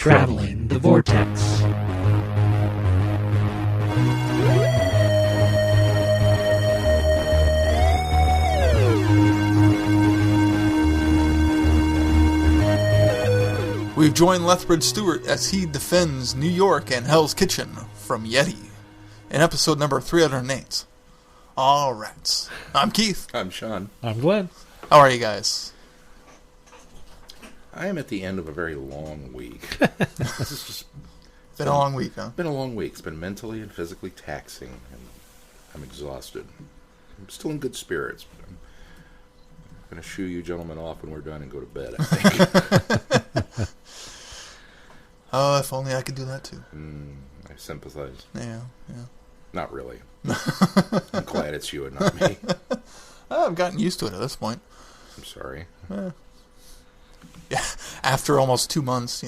Traveling the Vortex. We've joined Lethbridge-Stewart as he defends New York and Hell's Kitchen from Yeti in episode number 308. All right. I'm Keith. I'm Sean. I'm Glenn. How are you guys? I am at the end of a very long week. This is just Been a long week, huh? been a long week. It's been mentally and physically taxing, and I'm exhausted. I'm still in good spirits, but I'm going to shoo you gentlemen off when we're done and go to bed, I think. Oh, if only I could do that too. I sympathize. Yeah. Not really. I'm glad it's you and not me. I've gotten used to it at this point. I'm sorry. Yeah, after almost 2 months,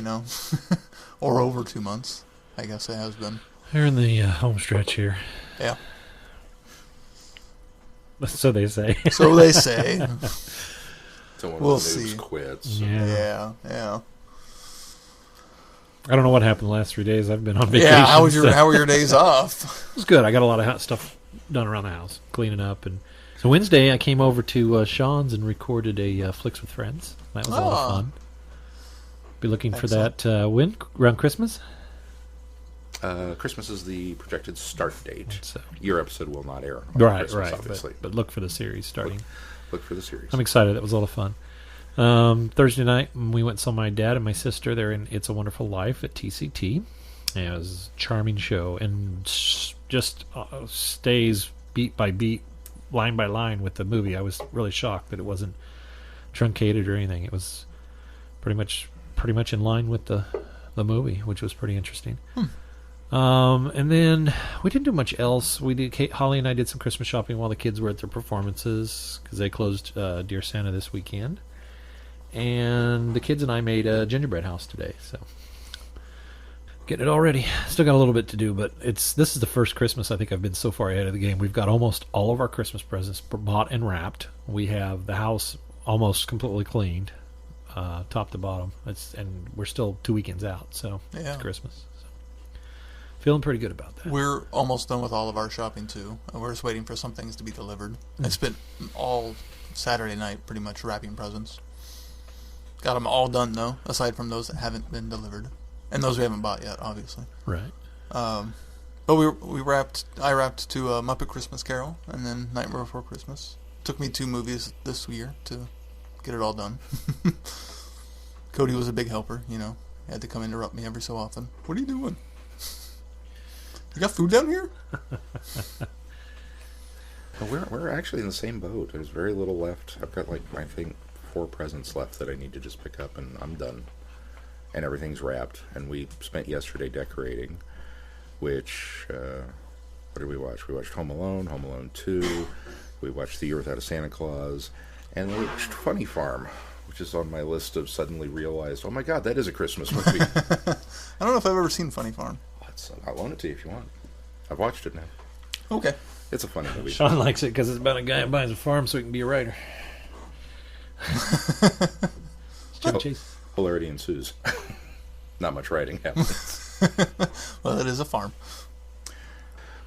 or over 2 months, I guess it has been. We're in the home stretch here. Yeah. So they say. So they say. So one We'll of the news see. quits. Yeah. I don't know what happened the last 3 days. I've been on vacation. Yeah, how were your days off? It was good. I got a lot of stuff done around the house, cleaning up. And so Wednesday, I came over to Sean's and recorded a Flicks with Friends. That was a lot of fun. Be looking for that when? Around Christmas? Christmas is the projected start date. So. Your episode will not air on Right. Christmas, obviously. But look for the series starting. Look for the series. I'm excited. That was a lot of fun. Thursday night, we went and saw my dad and my sister. They're in It's a Wonderful Life at TCT. And it was a charming show and just stays beat by beat, line by line with the movie. I was really shocked that it wasn't truncated or anything. It was pretty much in line with the movie, which was pretty interesting. And then we didn't do much else. Holly and I did some Christmas shopping while the kids were at their performances because they closed Dear Santa this weekend. And the kids and I made a gingerbread house today, so getting it all ready. Still got a little bit to do, but this is the first Christmas I think I've been so far ahead of the game. We've got almost all of our Christmas presents bought and wrapped. We have the house almost completely cleaned, top to bottom. And we're still 2 weekends out, so it's Christmas. So feeling pretty good about that. We're almost done with all of our shopping too. We're just waiting for some things to be delivered. I spent all Saturday night pretty much wrapping presents. Got them all done though, aside from those that haven't been delivered, and those we haven't bought yet, obviously. Right. But we wrapped. I wrapped to Muppet Christmas Carol and then Nightmare Before Christmas. Took me 2 movies this year to get it all done. Cody was a big helper, He had to come interrupt me every so often. What are you doing? You got food down here? Well, we're actually in the same boat. There's very little left. I've got I think 4 presents left that I need to just pick up, and I'm done. And everything's wrapped. And we spent yesterday decorating, which, what did we watch? We watched Home Alone 2, we watched The Year Without a Santa Claus, and we watched Funny Farm, which is on my list of suddenly realized, oh my god, that is a Christmas movie. I don't know if I've ever seen Funny Farm. I'll loan it to you if you want. I've watched it now. Okay. It's a funny movie. Sean likes it because it's about a guy who buys a farm so he can be a writer. Hilarity ensues. Not much writing happens. Well, it is a farm.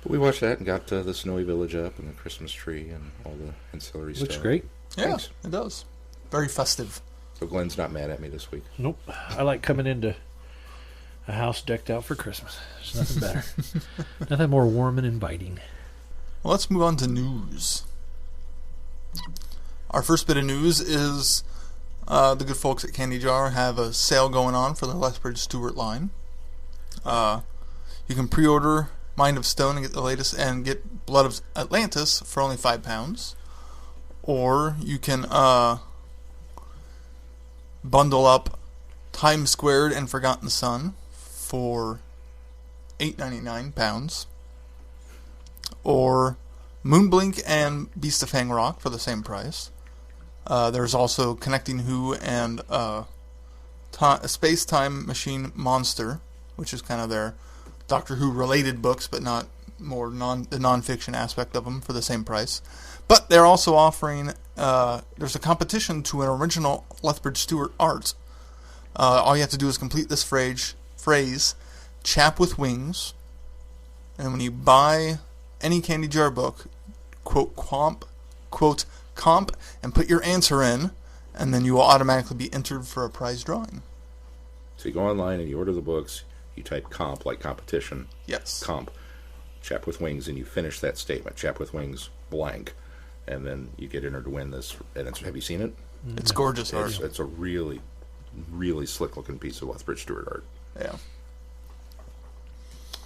But we watched that and got the snowy village up and the Christmas tree and all the ancillary stuff. Looks great. Yeah, Thanks. It does. Very festive. So Glenn's not mad at me this week. Nope. I like coming into a house decked out for Christmas. There's nothing better. Nothing more warm and inviting. Well, let's move on to news. Our first bit of news is the good folks at Candy Jar have a sale going on for the Lethbridge-Stewart line. You can pre-order Mind of Stone and get the latest and get Blood of Atlantis for only £5. Or you can bundle up Time Squared and Forgotten Son for £8.99. Or Moonblink and Beast of Hang Rock for the same price. There's also Connecting Who and Space Time Machine Monster, which is kind of their Doctor Who related books, but not more the non-fiction aspect of them for the same price. But they're also offering, there's a competition to an original Lethbridge-Stewart art. All you have to do is complete this phrase, "chap with wings," and when you buy any candy jar book, quote comp, and put your answer in, and then you will automatically be entered for a prize drawing. So you go online and you order the books, you type comp, like competition, Yes. comp, chap with wings, and you finish that statement, chap with wings, blank, and then you get entered to win this. And have you seen it? It's gorgeous art. It's a really, really slick-looking piece of Lethbridge-Stewart art. Yeah.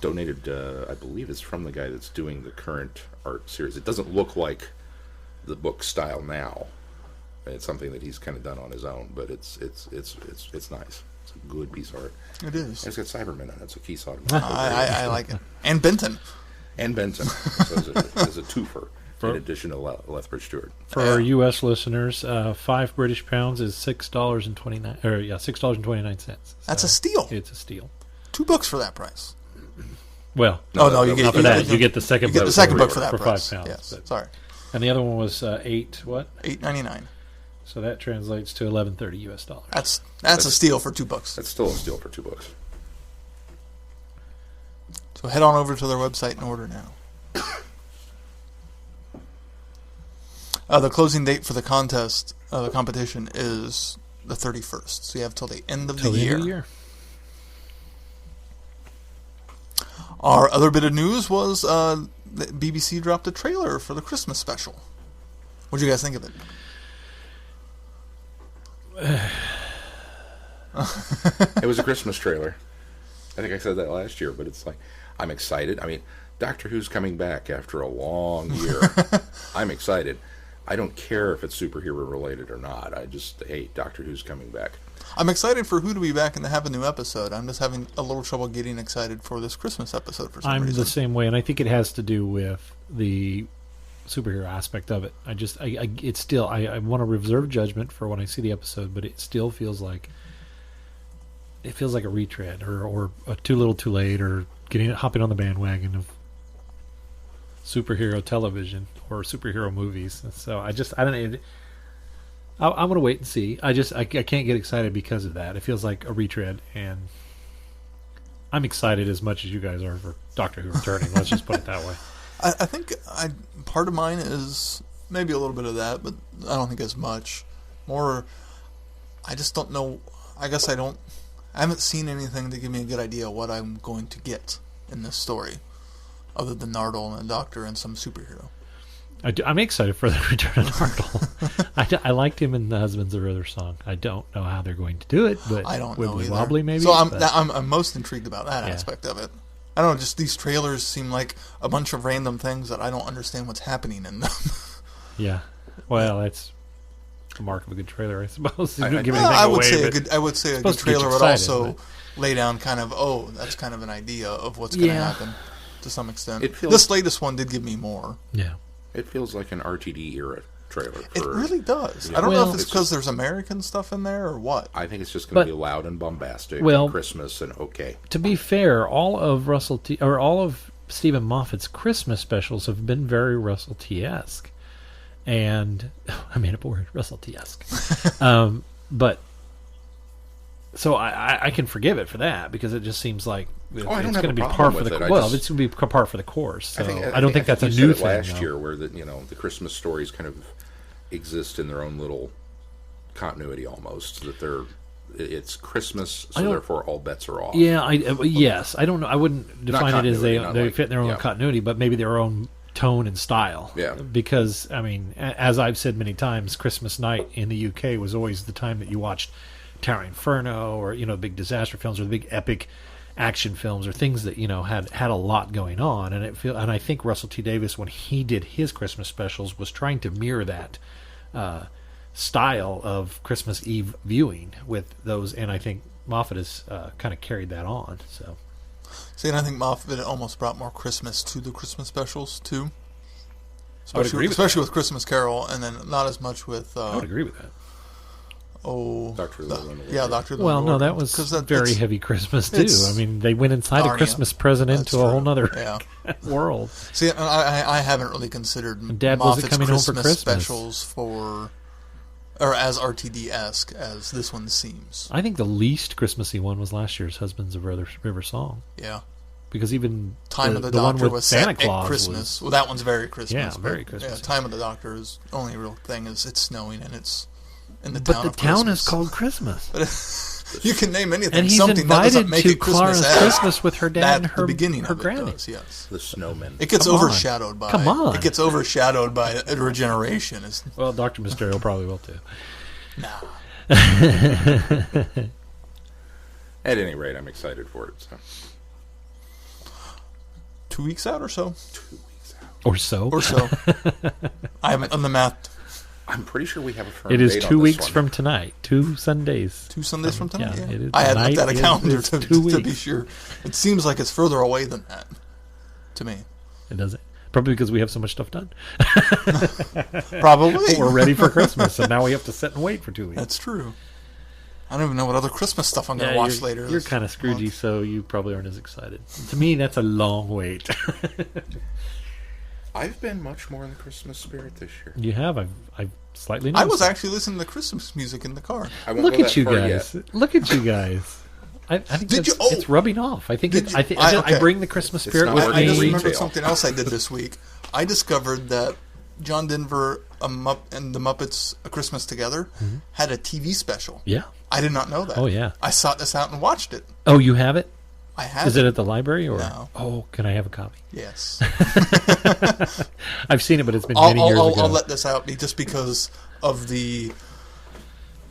Donated, I believe it's from the guy that's doing the current art series. It doesn't look like the book style now. It's something that he's kind of done on his own, but it's nice. It's a good piece of art. It is. And it's got Cybermen in it, so Keith saw it. I like it. And Benton. So there's a twofer in addition to Lethbridge-Stewart. For our U.S. listeners, £5 is $6.29. $6.29. That's a steal. It's a steal. 2 books for that price. Well, you get not for that. You get the second book. You get the second book for that for price. £5. Yes. But, Sorry. and the other one was $8.99. So that translates to $11.30 US. That's a steal for 2 books. That's still a steal for 2 books. So head on over to their website and order now. The closing date for the contest, the competition, is the 31st. So you have till the end of the year. Our other bit of news was that BBC dropped a trailer for the Christmas special. What did you guys think of it? It was a Christmas trailer. I think I said that last year, but it's like, I'm excited. I mean, Doctor Who's coming back after a long year. I'm excited. I don't care if it's superhero related or not. Hey, Doctor Who's coming back. I'm excited for Who to be back and to have a new episode. I'm just having a little trouble getting excited for this Christmas episode for some reason. I'm the same way, and I think it has to do with the superhero aspect of it. I want to reserve judgment for when I see the episode, but it still feels like a retread or a too little too late, or hopping on the bandwagon of superhero television or superhero movies. So I don't know. I'm going to wait and see. I can't get excited because of that. It feels like a retread, and I'm excited as much as you guys are for Doctor Who returning. Let's just put it that way. I think part of mine is maybe a little bit of that, but I don't think as much. More, I just don't know. I guess I haven't seen anything to give me a good idea of what I'm going to get in this story, other than Nardole and the Doctor and some superhero. I'm excited for the return of Nardole. I liked him in The Husbands of Earth song. I don't know how they're going to do it, but I don't know either. Wobbly maybe. So I'm most intrigued about that aspect of it. I don't know, just these trailers seem like a bunch of random things that I don't understand what's happening in them. Yeah. Well, that's the mark of a good trailer, I suppose. I would say a good trailer would also lay down kind of, that's kind of an idea of what's going to happen to some extent. This latest one did give me more. Yeah. It feels like an RTD era trailer. It really does. I don't know if it's because there's American stuff in there or what. I think it's just going to be loud and bombastic and Christmas and okay. To be fair, all of Stephen Moffat's Christmas specials have been very Russell T-esque. And I made up a word, Russell T-esque. But so I can forgive it for that, because it just seems like it's going to be par for the it's going to be par for the course. So I don't think that's a new thing. Last year, where the Christmas stories kind of exist in their own little continuity almost, that it's Christmas, so therefore all bets are off. Yeah, yes, I don't know. I wouldn't define it as they fit in their own continuity, but maybe their own tone and style. Yeah. Because I mean, as I've said many times, Christmas night in the UK was always the time that you watched Tower Inferno, or big disaster films, or the big epic action films, or things that had a lot going on. And I think Russell T Davies, when he did his Christmas specials, was trying to mirror that style of Christmas Eve viewing with those, and I think Moffat has kind of carried that on. So, see, and I think Moffat almost brought more Christmas to the Christmas specials too. Especially with Christmas Carol, and then not as much with. I would agree with that. Doctor Who. Doctor Who. Well, no, that was very heavy Christmas too. I mean, they went inside a Christmas present into a whole nother world. See, I haven't really considered Dad Moffat's wasn't coming home for Christmas specials for or as RTD-esque as this one seems. I think the least Christmassy one was last year's Husbands of River Song. Yeah. Because even Time of the one Doctor with was Santa set Claus at Christmas. Well, that one's very Christmas. Yeah, very but, Christmassy. Yeah, Time of the Doctor is only real thing is it's snowing and it's in the But town the of town Christmas. is called Christmas. You can name anything. And he's something that invited doesn't make to it Christmas Clara's as Christmas with her dad that and her the beginning her of granny. It does, yes. The snowmen. It gets Come on. overshadowed by. Come on. It gets overshadowed by regeneration. It's, Well, Dr. Mysterio probably will too. nah. At any rate, I'm excited for it. So. 2 weeks out or so. 2 weeks out. Or so. Or so. I haven't done the math. I'm pretty sure we have a firm It is date 2 on this weeks one. from tonight. 2 Sundays. 2 Sundays from tonight. yeah, Yeah, it is I had looked at a tonight. calendar It's to 2 be weeks. sure. It seems like it's further away than that to me. It doesn't. Probably because we have so much stuff done. Probably. We're ready for Christmas, and now we have to sit and wait for 2 weeks. That's true. I don't even know what other Christmas stuff I'm going to watch later. You're this kind of Scroogey, month. so you probably aren't as excited. To me, that's a long wait. I've been much more in the Christmas spirit this year. You have. I've slightly I noticed. was it. actually listening to Christmas music in the car. I won't Look go at that you far guys. yet. Look at you guys. I think Did that's, you- oh! it's rubbing off. I think Did it, you- I, think okay. I bring the Christmas It's spirit not with working I me. just retail. remembered something else I did this week. I discovered that John Denver and the Muppets A Christmas Together had a TV special. Yeah. I did not know that. Oh, yeah. I sought this out and watched it. Oh, you have it? I have Is it at the library or? No. Oh, can I have a copy? Yes. I've seen it, but it's been I'll, many years I'll, ago. I'll let this out just because of the.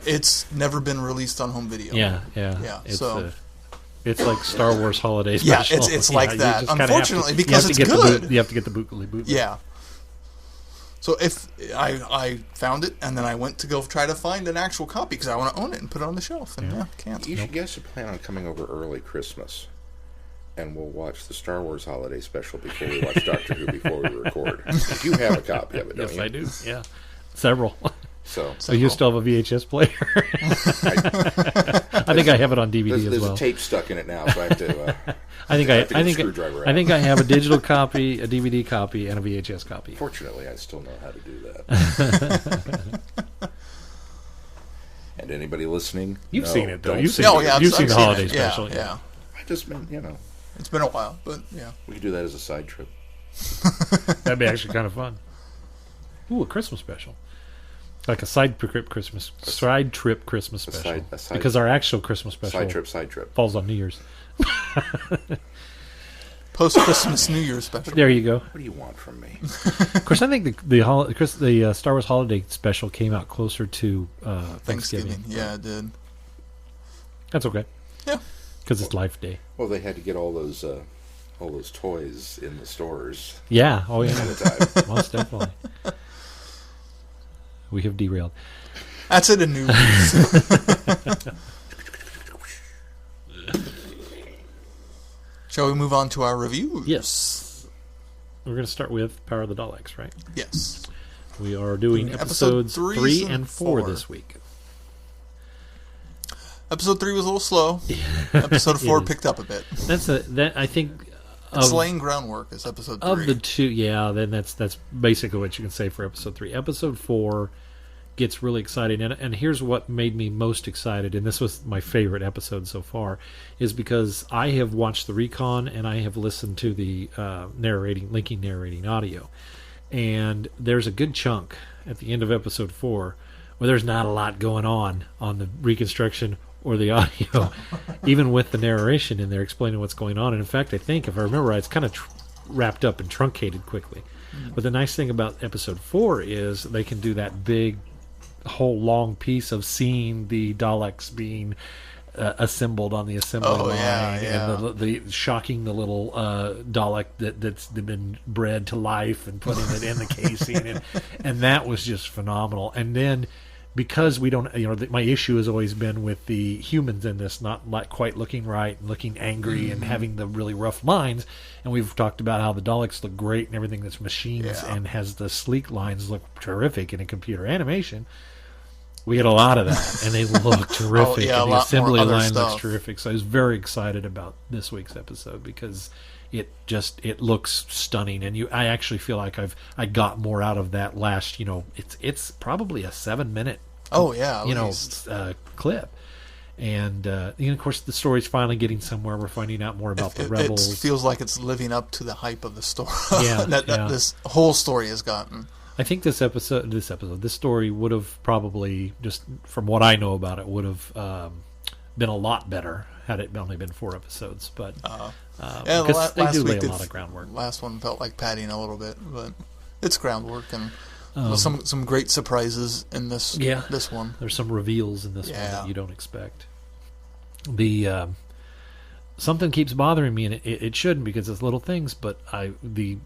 It's never been released on home video. Yeah. Yeah, so- it's like Star Wars holiday Yeah, special. it's like you that. just kinda have Unfortunately, to- because you have it's to get good. The you have to get the bootleg. Yeah. So if I found it and then I went to go try to find an actual copy because I want to own it and put it on the shelf and can't. You guys should plan on coming over early Christmas, and we'll watch the Star Wars holiday special before we watch Doctor Who before we record. You have a copy of it, don't Yes, you? I do. Yeah, several. So So you still have a VHS player? I think I have it on DVD there's as well. a tape stuck in it now, so I have to. I think I have to get I a think screwdriver I out. think I have a digital copy, a DVD copy, and a VHS copy. Fortunately, I still know how to do that. And anybody listening, You've no, seen it though. don't You've say seen No, it. yeah, you've I've seen the seen holiday it. special. Yeah. I just meant, It's been a while, but yeah. we could do that as a side trip. That'd be actually kind of fun. Ooh, a Christmas special. Like a side trip Christmas special. side- Because our actual Christmas special Side trip. falls on New Year's. Post Christmas New Year special. There you go. What do you want from me? Of course, I think the Star Wars holiday special came out closer to Thanksgiving. Yeah, it did. That's okay. Yeah. Because it's Life Day. Well, they had to get all those toys in the stores Yeah. Oh, at yeah. the time. Most definitely. We have derailed. That's it in news. Shall we move on to our reviews? Yes. We're going to start with Power of the Daleks, right? Yes. We are doing Doing episodes episode 3 and and 4 4. this week. Episode 3 was a little slow. Episode 4 is. picked up a bit. I think It's laying groundwork as episode 3. of the two, yeah, then that's basically what you can say for episode 3. Episode 4 gets really exciting, and here's what made me most excited, and this was my favorite episode so far, is because I have watched the recon and I have listened to the linking narrating audio, and there's a good chunk at the end of episode 4 where there's not a lot going on the reconstruction or the audio, even with the narration in there explaining what's going on. And in fact, I think, if I remember right, it's kind of wrapped up and truncated quickly. But the nice thing about episode 4 is they can do that big, whole long piece of seeing the Daleks being assembled on the assembly line, and the shocking the little Dalek that's been bred to life and putting it in the casing, and that was just phenomenal. And then, because we don't, my issue has always been with the humans in this not quite looking right and looking angry and having the really rough lines. And we've talked about how the Daleks look great and everything that's machines and has the sleek lines look terrific in a computer animation. We get a lot of that, and they look terrific. yeah, and a the lot assembly more other line stuff. looks terrific. So I was very excited about this week's episode because it looks stunning, and I actually feel like I got more out of that last. It's probably a 7-minute Oh, yeah, at least. clip. And of course, the story's finally getting somewhere. We're finding out more about the rebels. It feels like it's living up to the hype of the story. Yeah, that this whole story has gotten. I think this story would have probably, just from what I know about it, would have been a lot better had it only been 4 episodes. But because they do lay a lot of groundwork. Last one felt like padding a little bit, but it's groundwork and some great surprises in this one. There's some reveals in this one that you don't expect. The something keeps bothering me, and it shouldn't because it's little things, but the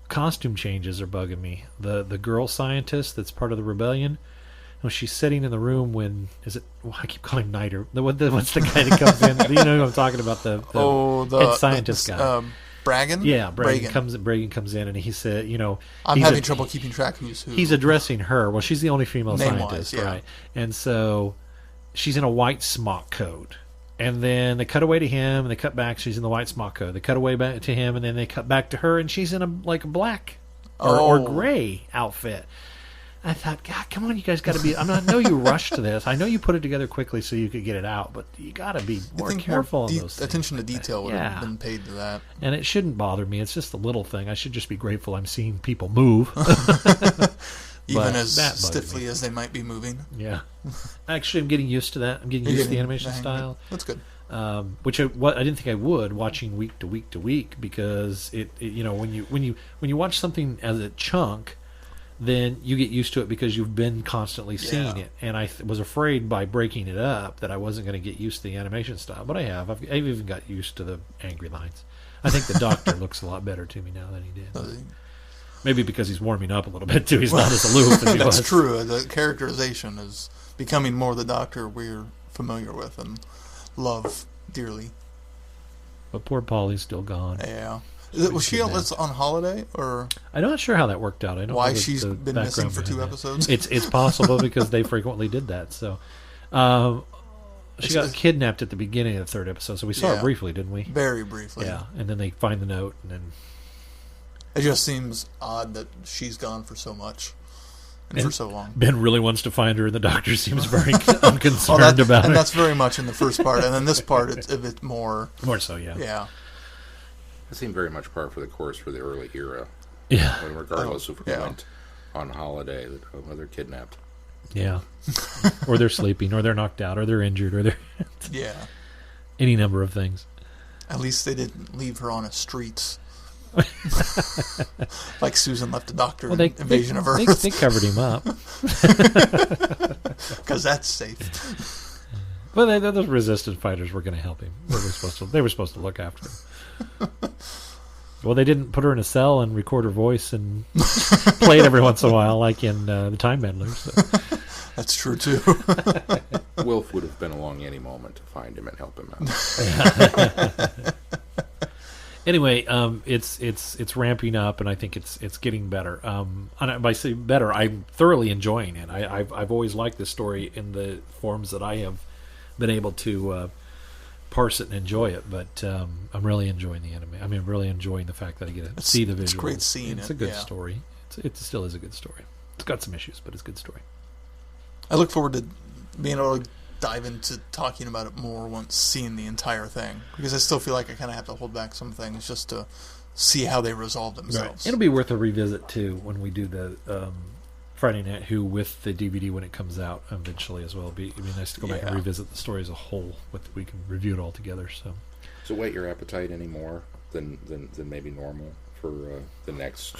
costume changes are bugging me. The girl scientist that's part of the rebellion, when she's sitting in the room I keep calling him Niter. What's the guy that comes in? You know who I'm talking about, the head scientist guy. Bragan? Yeah, Bragan comes in and he said, I'm having trouble keeping track who's who. He's addressing her. Well, she's the only female scientist, yeah. right? And so she's in a white smock coat. And then they cut away to him, and they cut back. She's in the white smock coat. They cut away back to him, and then they cut back to her, and she's in a black or gray outfit. I thought, God, come on, you guys got to be. I know you rushed to this. I know you put it together quickly so you could get it out, but you got to be more careful on those things. Attention to detail would have been paid to that. And it shouldn't bother me. It's just a little thing. I should just be grateful I'm seeing people move. Even as stiffly as they might be moving. Yeah. Actually, I'm getting used to that. I'm getting used to the animation style. That's good. Which I didn't think I would, watching week to week to week, because it when you watch something as a chunk, then you get used to it because you've been constantly seeing it. And I was afraid by breaking it up that I wasn't going to get used to the animation style, but I have. I've even got used to the angry lines. I think the Doctor looks a lot better to me now than he did. Maybe because he's warming up a little bit too. He's not as aloof as he was. That's true. The characterization is becoming more the Doctor we're familiar with and love dearly. But poor Polly's still gone. Yeah. Was she on holiday, or I'm not sure how that worked out. I don't why know she's been missing for 2 episodes. It's possible because they frequently did that. So she got kidnapped at the beginning of the 3rd episode, so we saw her briefly, didn't we? Very briefly. Yeah, and then they find the note, and then it just seems odd that she's gone for so much and for so long. Ben really wants to find her, and the Doctor seems very unconcerned about it. And that's very much in the first part, and then this part it's a bit more so. Yeah. It seemed very much par for the course for the early era. Yeah. Regardless of who went on holiday, they're kidnapped. Yeah. Or they're sleeping, or they're knocked out, or they're injured, or they're any number of things. At least they didn't leave her on the streets. Like Susan left the Doctor in Invasion of Earth. They covered him up. Because that's safe. Well, those resistance fighters were going to help him. They were supposed to look after him. Well, they didn't put her in a cell and record her voice and play it every once in a while, like in the Time Meddlers. So. That's true too. Wilf would have been along any moment to find him and help him out. Anyway, it's ramping up, and I think it's getting better. And by saying better, I'm thoroughly enjoying it. I've always liked this story in the forms that I have been able to parse it and enjoy it, but I'm really enjoying the anime. I mean, I'm really enjoying the fact that I get to see the visuals. It's great seeing it. It's a good story. It still is a good story. It's got some issues, but it's a good story. I look forward to being able to dive into talking about it more once seeing the entire thing, because I still feel like I kind of have to hold back some things just to see how they resolve themselves. Right. It'll be worth a revisit too when we do the Friday Night Who with the DVD when it comes out eventually as well. It'd be nice to go back and revisit the story as a whole. We can review it all together. So whet your appetite any more than maybe normal for the next.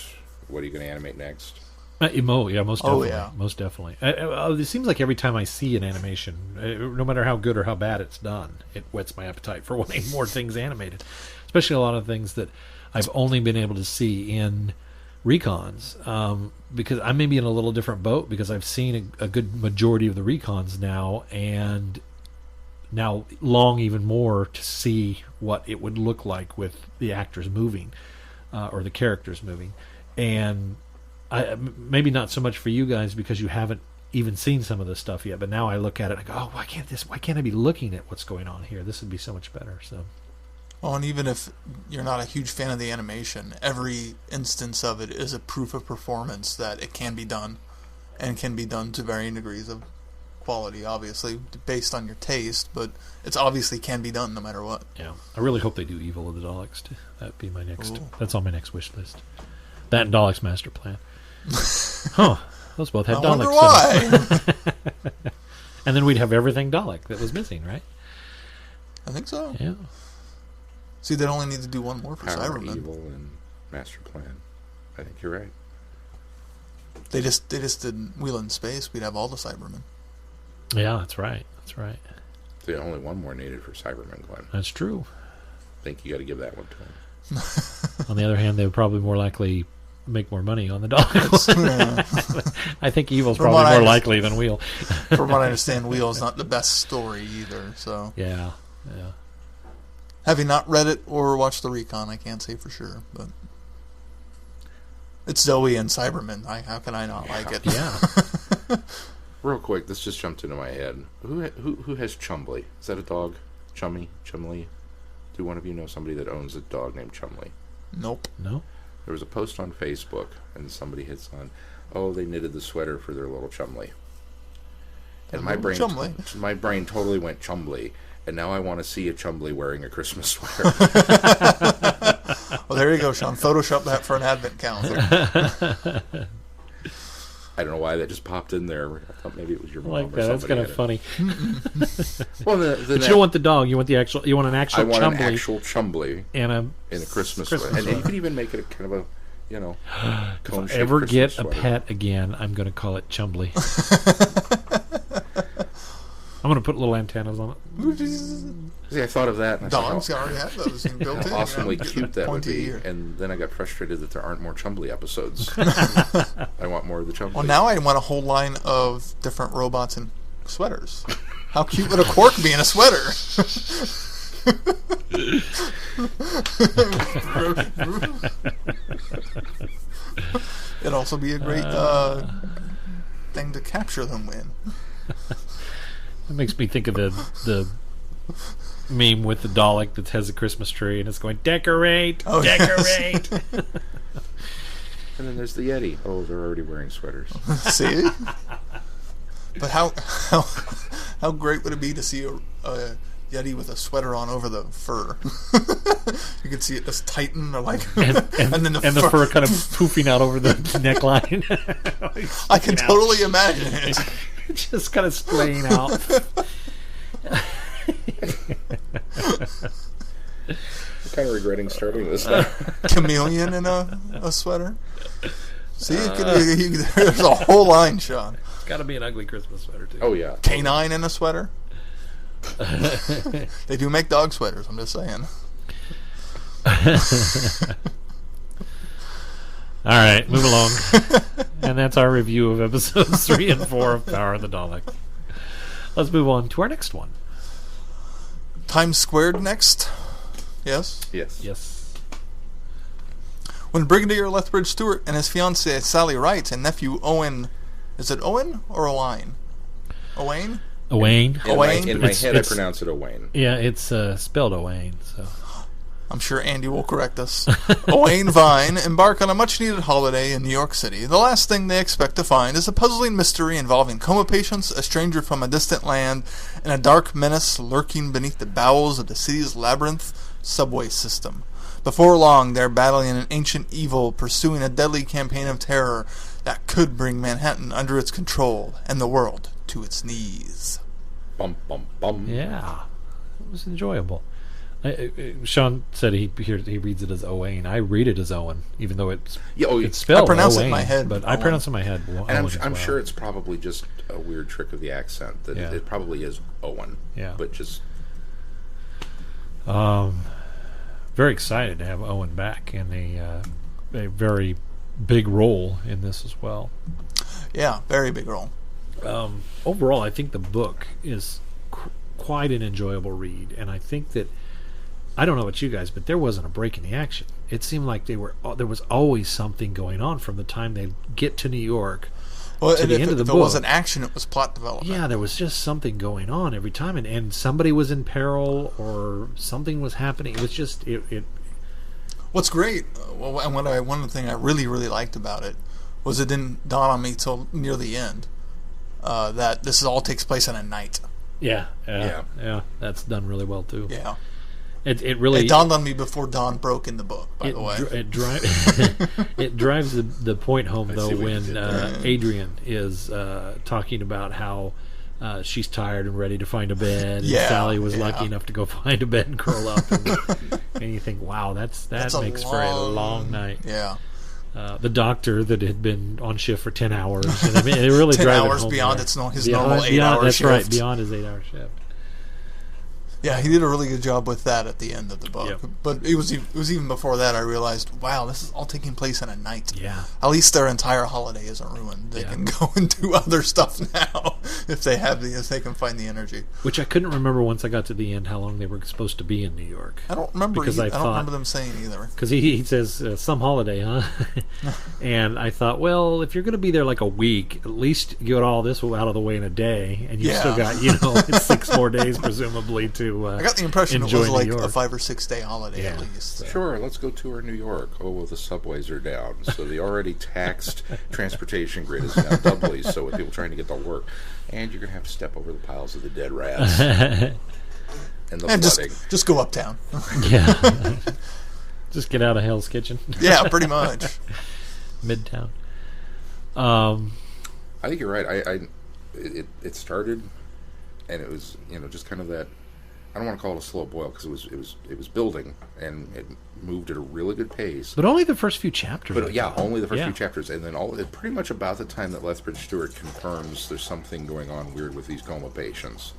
What are you going to animate next? Most definitely. Most definitely. It seems like every time I see an animation, no matter how good or how bad it's done, it whets my appetite for wanting more things animated. Especially a lot of things that I've only been able to see in recons, because I may be in a little different boat because I've seen a good majority of the recons now, and now long even more to see what it would look like with the actors moving or the characters moving. And maybe not so much for you guys because you haven't even seen some of this stuff yet, but now I look at it and I go, oh, why can't I be looking at what's going on here? This would be so much better. So, well, and even if you're not a huge fan of the animation, every instance of it is a proof of performance that it can be done, and can be done to varying degrees of quality, obviously, based on your taste, but it's obviously can be done no matter what. Yeah, I really hope they do Evil of the Daleks too. That'd be my next. Ooh. That's on my next wish list. That and Daleks Master Plan. Huh? Those both had I Daleks. wonder why. And then we'd have everything Dalek that was missing, right? I think so. Yeah. See, they'd only need to do one more for Power, Cybermen. Evil, and Master Plan. I think you're right. They just did Wheel in Space. We'd have all the Cybermen. Yeah, that's right. That's right. There's only one more needed for Cybermen, Glenn. That's true. I think you got to give that one to him. On the other hand, they would probably more likely make more money on the Dalek one. I think Evil's From probably what I more under- likely than Wheel. From what I understand, Wheel's not the best story either. So, Yeah. Yeah. having not read it or watched the recon, I can't say for sure. But it's Zoe and Cybermen. How can I not like it? Yeah. Real quick, this just jumped into my head. Who has Chumley? Is that a dog? Chumley? Do one of you know somebody that owns a dog named Chumley? Nope. No? There was a post on Facebook, and somebody hits on, "Oh, they knitted the sweater for their little Chumley." And my brain, Chumley. my brain totally went Chumley, and now I want to see a Chumley wearing a Christmas sweater. Well, there you go, Sean. Photoshop that for an advent calendar. I don't know why that just popped in there. I thought maybe it was your I mom like or that. That's somebody kind of had it. funny. Well, But you don't want the dog. You want the actual. You want an actual I want Chumbly an actual Chumley and a in a Christmas Christmas sweater. And you sweater. could even make it a kind of a, If cone-shaped I ever Christmas get a sweater. pet again, I'm going to call it Chumbly. I'm going to put little antennas on it. See, I thought of that. And I thought, Dogs already have those built in. how awesomely cute that would Pointy be. ear. And then I got frustrated that there aren't more Chumley episodes. I want more of the Chumley. Well, now I want a whole line of different robots in sweaters. How cute would a Quark be in a sweater? It'd also be a great thing to capture them in. It makes me think of the meme with the Dalek that has a Christmas tree and it's going, decorate, Oh, yes. decorate. And then there's the Yeti. Oh, they're already wearing sweaters. See? But how great would it be to see a Yeti with a sweater on over the fur? You could see it just tighten, or like, and then the fur kind of poofing out over the neckline. I can totally imagine it. Just kind of splaying out. I'm kind of regretting starting this now. Chameleon in a sweater. See, there's a whole line, Sean. It's got to be an ugly Christmas sweater, too. Oh, yeah. Canine in a sweater. They do make dog sweaters, I'm just saying. All right, move along. And that's our review of episodes 3 and 4 of Power of the Dalek. Let's move on to our next one. Times Squared next. Yes? Yes. Yes. When Brigadier Lethbridge-Stewart and his fiancée Sally Wright and nephew Owen... Is it Owen or Owain? Owain? Owain. In my head, I It's- pronounce it Owain. Yeah, it's spelled Owain, so... I'm sure Andy will correct us. Owain Vine embark on a much-needed holiday in New York City. The last thing they expect to find is a puzzling mystery involving coma patients, a stranger from a distant land, and a dark menace lurking beneath the bowels of the city's labyrinth subway system. Before long, they're battling an ancient evil, pursuing a deadly campaign of terror that could bring Manhattan under its control and the world to its knees. Bum, bum, bum. Yeah, it was enjoyable. Sean said he reads it as Owain. I read it as Owen, even though it's it's spelled I pronounce it in Owain, my head but I Owen. pronounce it in my head. Owen And as I'm well. sure it's probably just a weird trick of the accent. That Yeah. it probably is Owen. Yeah. But just... Very excited to have Owen back in a very big role in this as well. Yeah, very big role. Overall, I think the book is quite an enjoyable read, and I think that I don't know about you guys, but there wasn't a break in the action. It seemed like there was always something going on from the time they get to New York Well, to and the if end of the it book. wasn't action, it was plot development. Yeah, there was just something going on every time, and somebody was in peril or something was happening. It was just it What's great, and one of the things I really, really liked about it was it didn't dawn on me till near the end. that this all takes place in a night. Yeah. That's done really well too. Yeah. It really dawned on me before dawn broke in the book. By the way, it drives the point home though when Adrian is talking about how she's tired and ready to find a bed, and Sally was lucky enough to go find a bed and curl up, and you think, wow, that makes for a long night. Yeah. The doctor that had been on shift for 10 hours, and I mean, it really 10 drives hours home beyond there. his normal 8-hour that's shift. Right, beyond his 8-hour shift. Yeah, he did a really good job with that at the end of the book. Yep. But it was even before that I realized, wow, this is all taking place in a night. Yeah. At least their entire holiday isn't ruined. They can go and do other stuff now if they can find the energy. Which I couldn't remember once I got to the end how long they were supposed to be in New York. I don't remember. I don't remember them saying either. Because he says some holiday, huh? And I thought, well, if you're going to be there like a week, at least get all this out of the way in a day, and you've still got 6 more days presumably to. I got the impression it was like a 5 or 6 day holiday at least. So. Sure, let's go tour New York. Oh, well, the subways are down, so the already taxed transportation grid is now doubly so with people trying to get to work, and you're going to have to step over the piles of the dead rats and the flooding. Just go uptown. Yeah, just get out of Hell's Kitchen. Yeah, pretty much. Midtown. I think you're right. It started, and it was just kind of that. I don't want to call it a slow boil because it was building and it moved at a really good pace. But only the first few chapters. But only the first few chapters, and then pretty much about the time that Lethbridge-Stewart confirms there's something going on weird with these coma patients.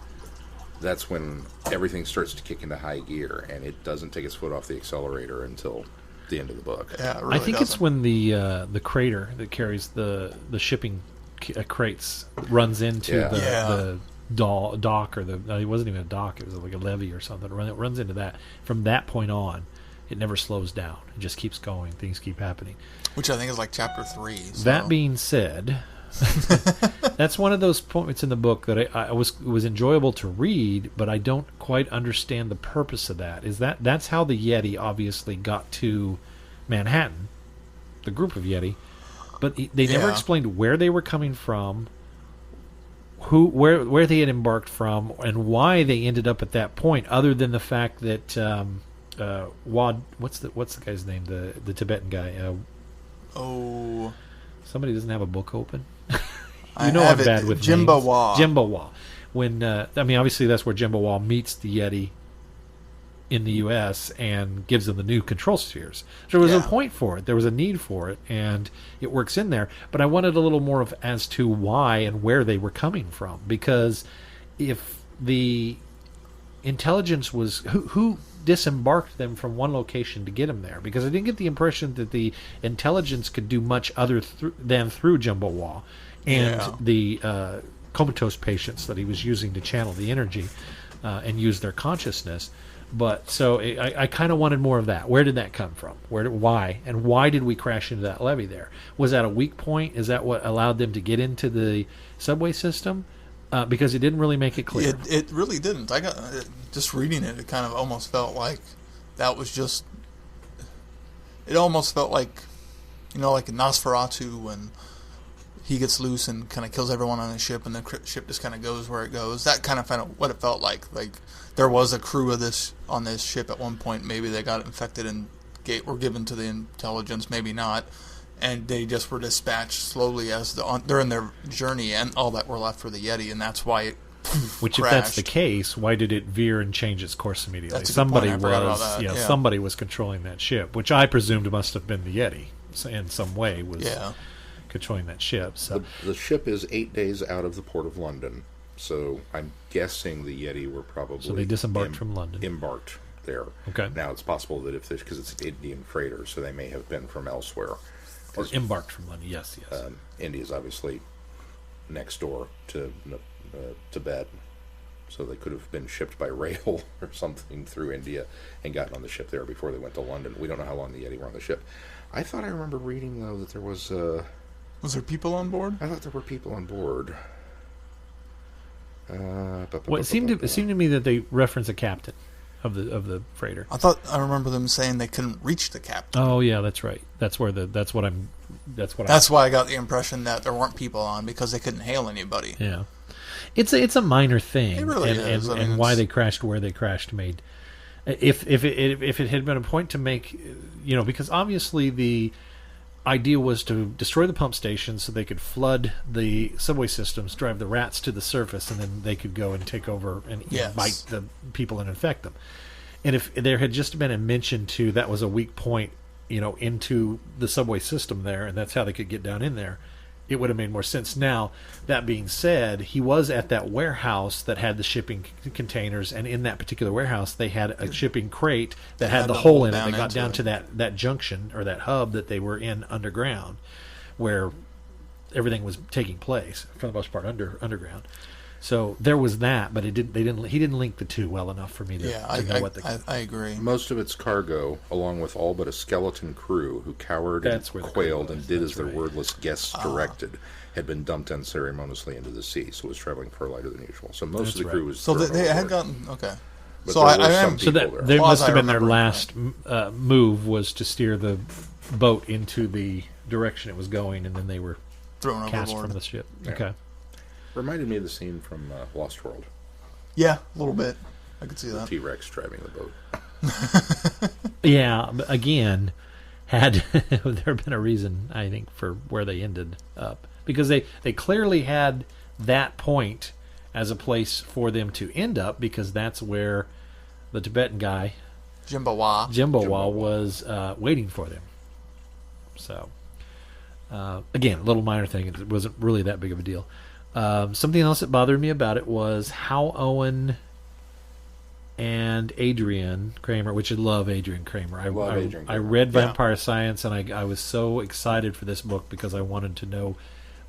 That's when everything starts to kick into high gear, and it doesn't take its foot off the accelerator until the end of the book. Yeah, it really I think doesn't. it's when the crater that carries the shipping crates runs into the dock, or it wasn't even a dock, it was like a levee or something. It runs into that. From that point on, it never slows down. It just keeps going. Things keep happening. Which I think is like chapter 3. So. That being said, that's one of those points in the book that it was enjoyable to read, but I don't quite understand the purpose of that. That's how the Yeti obviously got to Manhattan, the group of Yeti, but they never explained where they were coming from, where they had embarked from, and why they ended up at that point, other than the fact that what's the guy's name, the Tibetan guy, somebody doesn't have a book open. I'm bad with Jimbawa. When obviously that's where Jimbawa meets the Yeti in the U.S. and gives them the new control spheres. There was a point for it. There was a need for it, and it works in there. But I wanted a little more of as to why and where they were coming from. Because if the intelligence was... Who disembarked them from one location to get them there? Because I didn't get the impression that the intelligence could do much other than through Jimbawa and the comatose patients that he was using to channel the energy and use their consciousness. But so I kind of wanted more of that. Where did that come from? Why? And why did we crash into that levee there? Was that a weak point? Is that what allowed them to get into the subway system? Because it didn't really make it clear. It really didn't. I got just reading it. It kind of almost felt like that was just. It almost felt like, like in Nosferatu when he gets loose and kind of kills everyone on the ship, and the ship just kind of goes where it goes. That kind of what it felt like. Like there was a crew of on this ship at one point. Maybe they got infected and were given to the intelligence. Maybe not. And they just were dispatched slowly as they're in their journey, and all that were left for the Yeti, and that's why it Which, crashed. if that's the case, why did it veer and change its course immediately? That's a good point. I forgot about that. Yeah, somebody was controlling that ship, which I presumed must have been the Yeti. In some way, was controlling that ship. So the ship is 8 days out of the port of London, so I'm guessing the Yeti were probably they disembarked from London, embarked there. Okay. Now it's possible that because it's an Indian freighter, so they may have been from elsewhere. Or embarked from London, yes. India's obviously next door to Tibet, so they could have been shipped by rail or something through India and gotten on the ship there before they went to London. We don't know how long the Yeti were on the ship. I thought I remember reading, though, that there was... Was there people on board? I thought there were people on board. It seemed to me that they reference a captain of the freighter. I remember them saying they couldn't reach the captain. Oh yeah, that's right. That's what I'm That's what. That's why I got the impression that there weren't people on because they couldn't hail anybody. Yeah, it's a minor thing. It really and, is. And why they crashed where they crashed made. If it had been a point to make, because obviously the idea was to destroy the pump station so they could flood the subway systems, drive the rats to the surface, and then they could go and take over and bite the people and infect them. And if there had just been a mention to that was a weak point, into the subway system there, and that's how they could get down in there, it would have made more sense. Now, that being said, he was at that warehouse that had the shipping containers, and in that particular warehouse, they had a shipping crate that had the hole in it that got down to that junction or that hub that they were in underground, where everything was taking place for the most part underground. So there was that, but he didn't link the two well enough for me to know what I agree. Most of its cargo, along with all but a skeleton crew who cowered and quailed and did as their wordless guests directed, had been dumped unceremoniously into the sea, so it was traveling far lighter than usual. So most of the crew was So they had gotten okay. But so they must have been their last move was to steer the boat into the direction it was going, and then they were thrown cast overboard from the ship. Yeah. Okay. Reminded me of the scene from Lost World. Yeah, a little bit. I could see The that. T-Rex driving the boat. Yeah, but again, had there been a reason, I think, for where they ended up. Because they clearly had that point as a place for them to end up, because that's where the Tibetan guy, Jimbawa was waiting for them. So, again, a little minor thing. It wasn't really that big of a deal. Something else that bothered me about it was how Owen and Adrian Kramer, which I love Adrian Kramer. I read Vampire Science, and I was so excited for this book because I wanted to know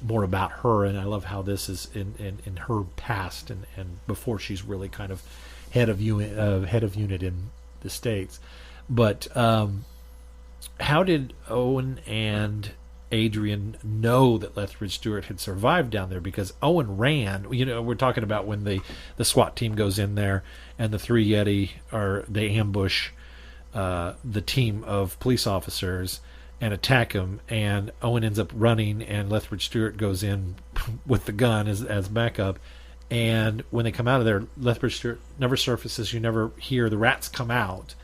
more about her, and I love how this is in her past and before she's really kind of head of unit in the States. But how did Owen and Adrian know that Lethbridge-Stewart had survived down there? Because Owen ran. We're talking about when the SWAT team goes in there and the three Yeti they ambush the team of police officers and attack him, and Owen ends up running, and Lethbridge-Stewart goes in with the gun as backup. And when they come out of there, Lethbridge-Stewart never surfaces. You never hear the rats come out,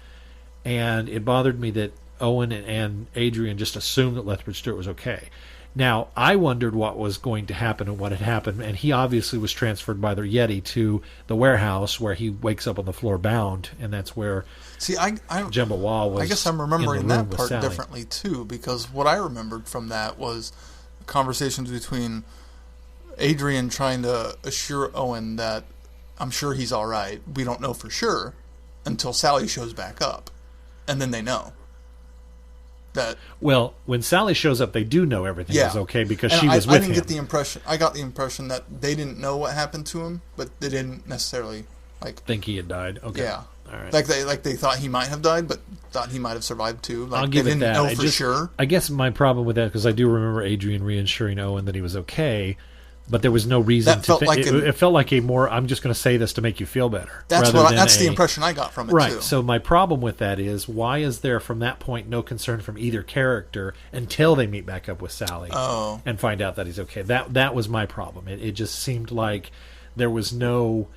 and it bothered me that Owen and Adrian just assumed that Lethbridge-Stewart was okay. Now, I wondered what was going to happen and what had happened, and he obviously was transferred by the Yeti to the warehouse where he wakes up on the floor bound, and that's where Jimbawa was. I guess I'm remembering that part differently, too, because what I remembered from that was conversations between Adrian trying to assure Owen that I'm sure he's all right. We don't know for sure until Sally shows back up, and then they know. Well, when Sally shows up, they do know everything is okay because she was with him. I got the impression that they didn't know what happened to him, but they didn't necessarily think he had died. Okay, yeah, all right. Like they thought he might have died, but thought he might have survived too. Like, I'll give they it didn't that. know for sure. I guess my problem with that, because I do remember Adrian reassuring Owen that he was okay. But there was no reason to think. It felt like a more, I'm just going to say this to make you feel better. That's the impression I got from it, right. too. So my problem with that is, why is there from that point no concern from either character until they meet back up with Sally and find out that he's okay? That was my problem. It just seemed like there was no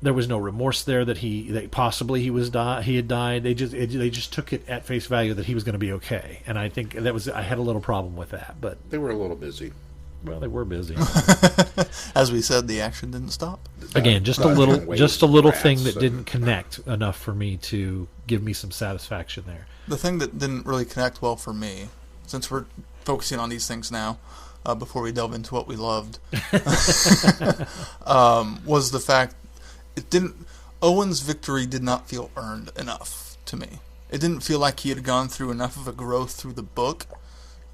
remorse there that possibly he had died. They just took it at face value that he was going to be okay, and I think I had a little problem with that. But they were a little busy. Well, they were busy. As we said, the action didn't stop. Again, just a little thing that didn't connect enough for me to give me some satisfaction there. The thing that didn't really connect well for me, since we're focusing on these things now, before we delve into what we loved, was the fact Owen's victory did not feel earned enough to me. It didn't feel like he had gone through enough of a growth through the book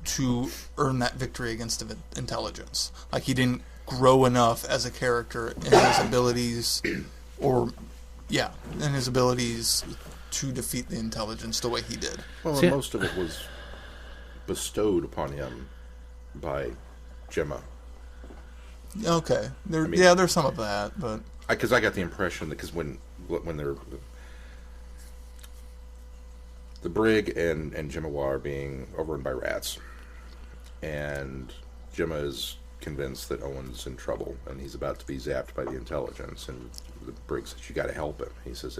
to earn that victory against intelligence. Like, he didn't grow enough as a character in his abilities, in his abilities to defeat the intelligence the way he did. Well, and most of it was bestowed upon him by Gemma. Okay, there's some of that, but because I got the impression that when the brig and Jimawa are being overrun by rats. And Jimma is convinced that Owen's in trouble, and he's about to be zapped by the intelligence. And the brig says, "You got to help him." He says,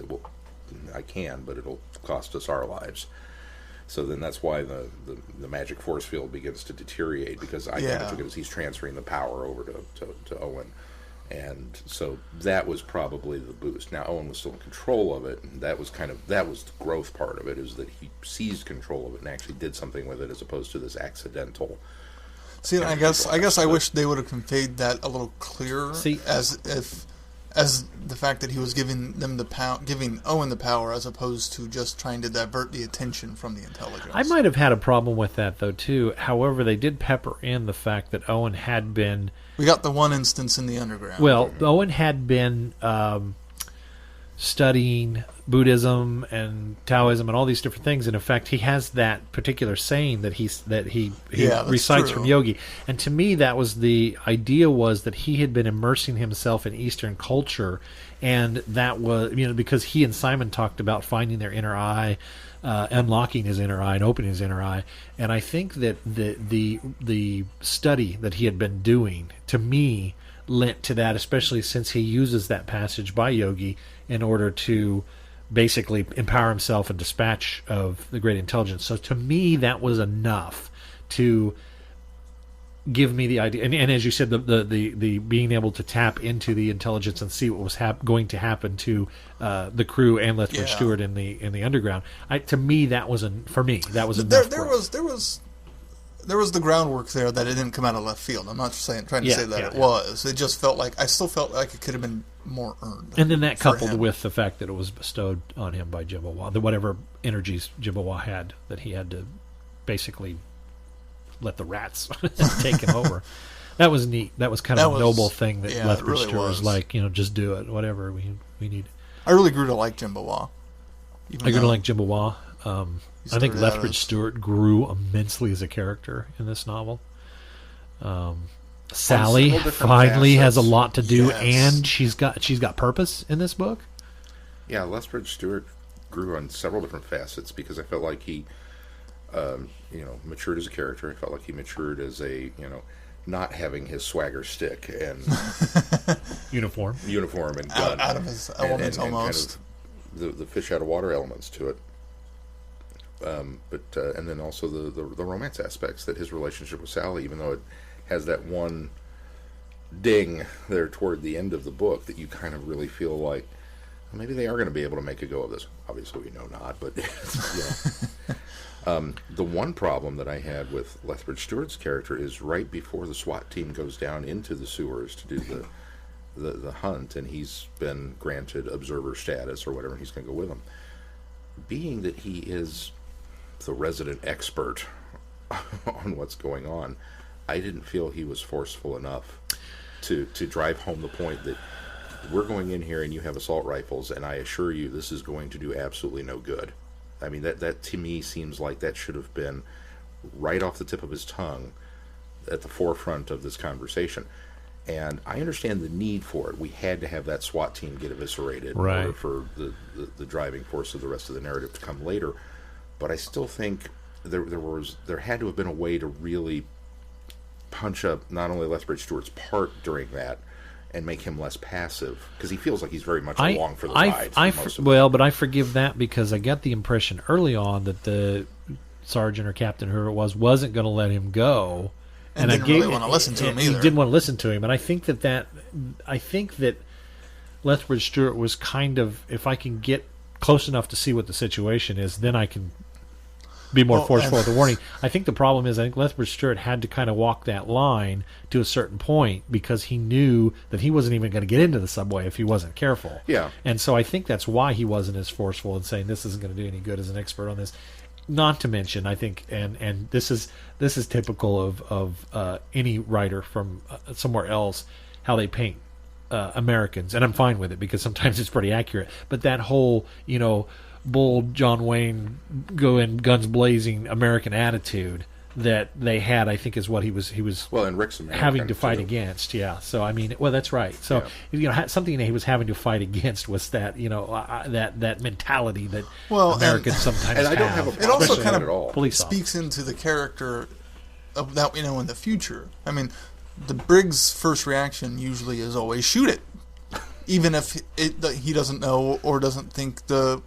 "I can, but it'll cost us our lives." So then that's why the magic force field begins to deteriorate, because I think it's because he's transferring the power over to Owen. And so that was probably the boost. Now Owen was still in control of it, and that was the growth part of it, is that he seized control of it and actually did something with it, as opposed to this accidental. See, I guess I wish they would have conveyed that a little clearer. See, as the fact that he was giving Owen the power, as opposed to just trying to divert the attention from the intelligence. I might have had a problem with that, though, too. However, they did pepper in the fact that Owen had been... We got the one instance in the underground. Well, Owen had been studying Buddhism and Taoism and all these different things. And in fact, he has that particular saying that he recites from Yogi. And to me, that was the idea, was that he had been immersing himself in Eastern culture, and that was, because he and Simon talked about finding their inner eye, unlocking his inner eye and opening his inner eye. And I think that the study that he had been doing, to me, lent to that, especially since he uses that passage by Yogi in order to basically empower himself and dispatch of the great intelligence. So to me, that was enough to give me the idea. And as you said, the being able to tap into the intelligence and see what was going to happen to the crew and Lethbridge-Stewart in the underground. To me, that was enough. There was the groundwork there that it didn't come out of left field. I'm not trying to say that it was. It just felt like, I still felt like it could have been more earned. And then that coupled with the fact that it was bestowed on him by Jimawa, whatever energies Jimawa had, that he had to basically let the rats take him over. That was neat. That was kind of a noble thing that Lethbridge-Stewart was like, just do it, whatever we need. I really grew to like Jimawa. I grew to like Jimawa. I think Lethbridge-Stewart grew immensely as a character in this novel. Sally finally has a lot to do, and she's got purpose in this book. Yeah, Lethbridge-Stewart grew on several different facets, because I felt like he, matured as a character. I felt like he matured as a, not having his swagger stick and uniform and gun out of his elements, and almost kind of the fish out of water elements to it. And then also the romance aspects, that his relationship with Sally, even though it has that one ding there toward the end of the book, that you kind of really feel like, well, maybe they are going to be able to make a go of this. Obviously, we know not, but the one problem that I had with Lethbridge-Stewart's character is right before the SWAT team goes down into the sewers to do the hunt, and he's been granted observer status or whatever, and he's going to go with them. Being that he is the resident expert on what's going on, I didn't feel he was forceful enough to drive home the point that we're going in here and you have assault rifles, and I assure you this is going to do absolutely no good. I mean, that to me seems like that should have been right off the tip of his tongue at the forefront of this conversation. And I understand the need for it. We had to have that SWAT team get eviscerated in order for the driving force of the rest of the narrative to come later. But I still think there had to have been a way to really punch up not only Lethbridge-Stewart's part during that and make him less passive, because he feels like he's very much along for the ride. But I forgive that, because I got the impression early on that the sergeant or captain, whoever it was, wasn't going to let him go. And didn't really want to listen to him either. He didn't want to listen to him, and I think that Lethbridge-Stewart was kind of, if I can get close enough to see what the situation is, then I can be more forceful with the warning. I think the problem is, I think Lethbridge-Stewart had to kind of walk that line to a certain point, because he knew that he wasn't even going to get into the subway if he wasn't careful. Yeah. And so I think that's why he wasn't as forceful in saying this isn't going to do any good as an expert on this. Not to mention, I think, and this is typical of any writer from somewhere else, how they paint Americans, and I'm fine with it because sometimes it's pretty accurate. But that whole, bold John Wayne, go in guns blazing American attitude, that they had, I think, is what he was Well, and Rick's having to fight too. against. Yeah. So I mean, well, that's right. So something that he was having to fight against was that that mentality that Americans sometimes and I don't have. have a It also problem kind with it at all. of Police speaks into the character of that we know in the future. I mean, the Briggs' first reaction usually is always shoot it, even if he doesn't know or doesn't think the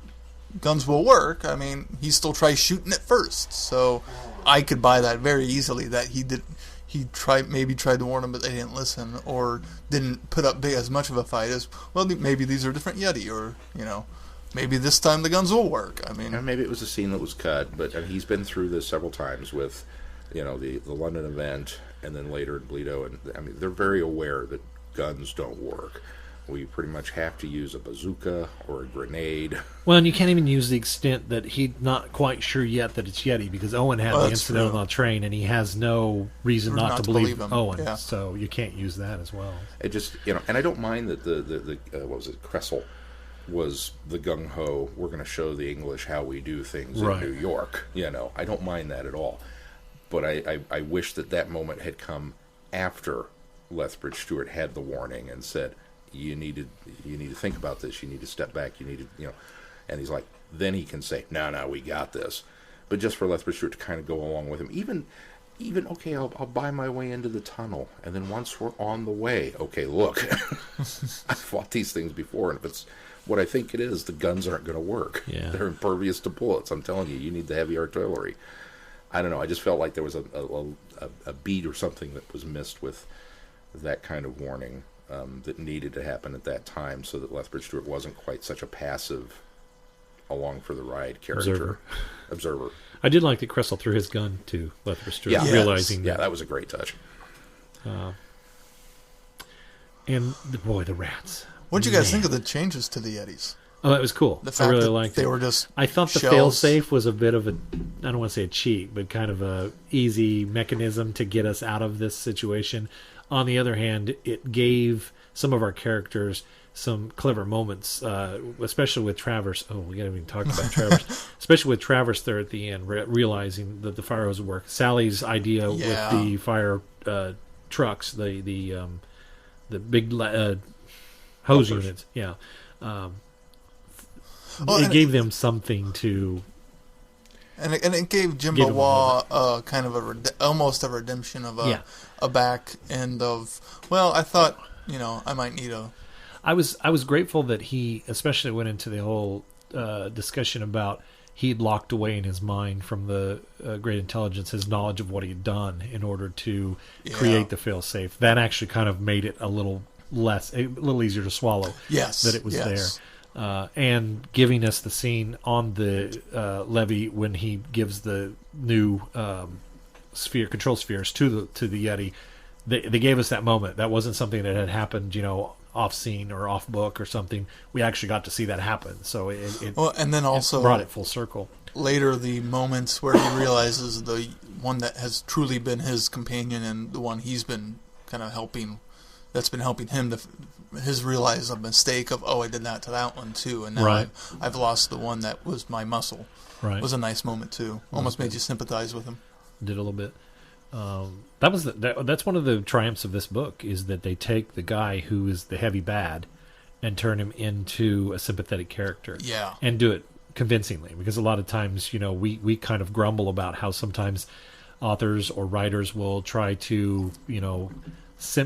guns will work. I mean, he still tries shooting it first. So I could buy that very easily. That he tried to warn them, but they didn't listen, or didn't put up as much of a fight as, well, maybe these are different Yeti, or maybe this time the guns will work. I mean, and maybe it was a scene that was cut, but he's been through this several times with, the London event, and then later in Bledo, and I mean, they're very aware that guns don't work. We pretty much have to use a bazooka or a grenade. Well, and you can't even use the extent that he's not quite sure yet that it's Yeti, because Owen had the incident on the train, and he has no reason not to believe him. Owen. Yeah. So you can't use that as well. It just, and I don't mind that the what was it, Kressel was the gung-ho, we're going to show the English how we do things in New York. I don't mind that at all. But I wish that moment had come after Lethbridge-Stewart had the warning and said, you need to think about this, you need to step back, you need to, and he's like, then he can say, no, we got this. But just for Lethbridge-Stewart to kind of go along with him, even okay, I'll buy my way into the tunnel, and then once we're on the way, okay, look, I've fought these things before, and if it's what I think it is, the guns aren't going to work. Yeah. They're impervious to bullets. I'm telling you need the heavy artillery. I don't know. I just felt like there was a beat or something that was missed with that kind of warning that needed to happen at that time, so that Lethbridge-Stewart wasn't quite such a passive, along for the ride character. Observer. I did like that Kressel threw his gun to Lethbridge-Stewart, realizing that was a great touch. And the rats. What did you guys think of the changes to the Yetis? Oh, that was cool. The fact I really that liked they it. were just I thought the shells. failsafe was a bit of I don't want to say a cheat, but kind of a easy mechanism to get us out of this situation. On the other hand, it gave some of our characters some clever moments, especially with Travers. Oh, we haven't even talked about Travers. Especially with Travers there at the end, realizing that the fire hose would work. Sally's idea with the fire trucks, the big hose units. Yeah. It gave them something to... And it gave Jimbo Waugh kind of almost a redemption of a back end of, well, I thought, I might need a... I was grateful that he especially went into the whole discussion about he'd locked away in his mind from the great intelligence his knowledge of what he had done in order to create the failsafe. That actually kind of made it a little easier to swallow. Yes, that it was there. And giving us the scene on the levee when he gives the new control spheres to the Yeti, they gave us that moment. That wasn't something that had happened, off scene or off book or something. We actually got to see that happen. So and then also it brought it full circle. Later, the moments where he realizes the one that has truly been his companion and the one he's been kind of helping, that's been helping him his realize a mistake of, I did that to that one too, and now I've lost the one that was my muscle. Right, it was a nice moment too. Almost made you sympathize with him. Did a little bit. That's one of the triumphs of this book, is that they take the guy who is the heavy bad and turn him into a sympathetic character. Yeah, and do it convincingly, because a lot of times we kind of grumble about how sometimes authors or writers will try to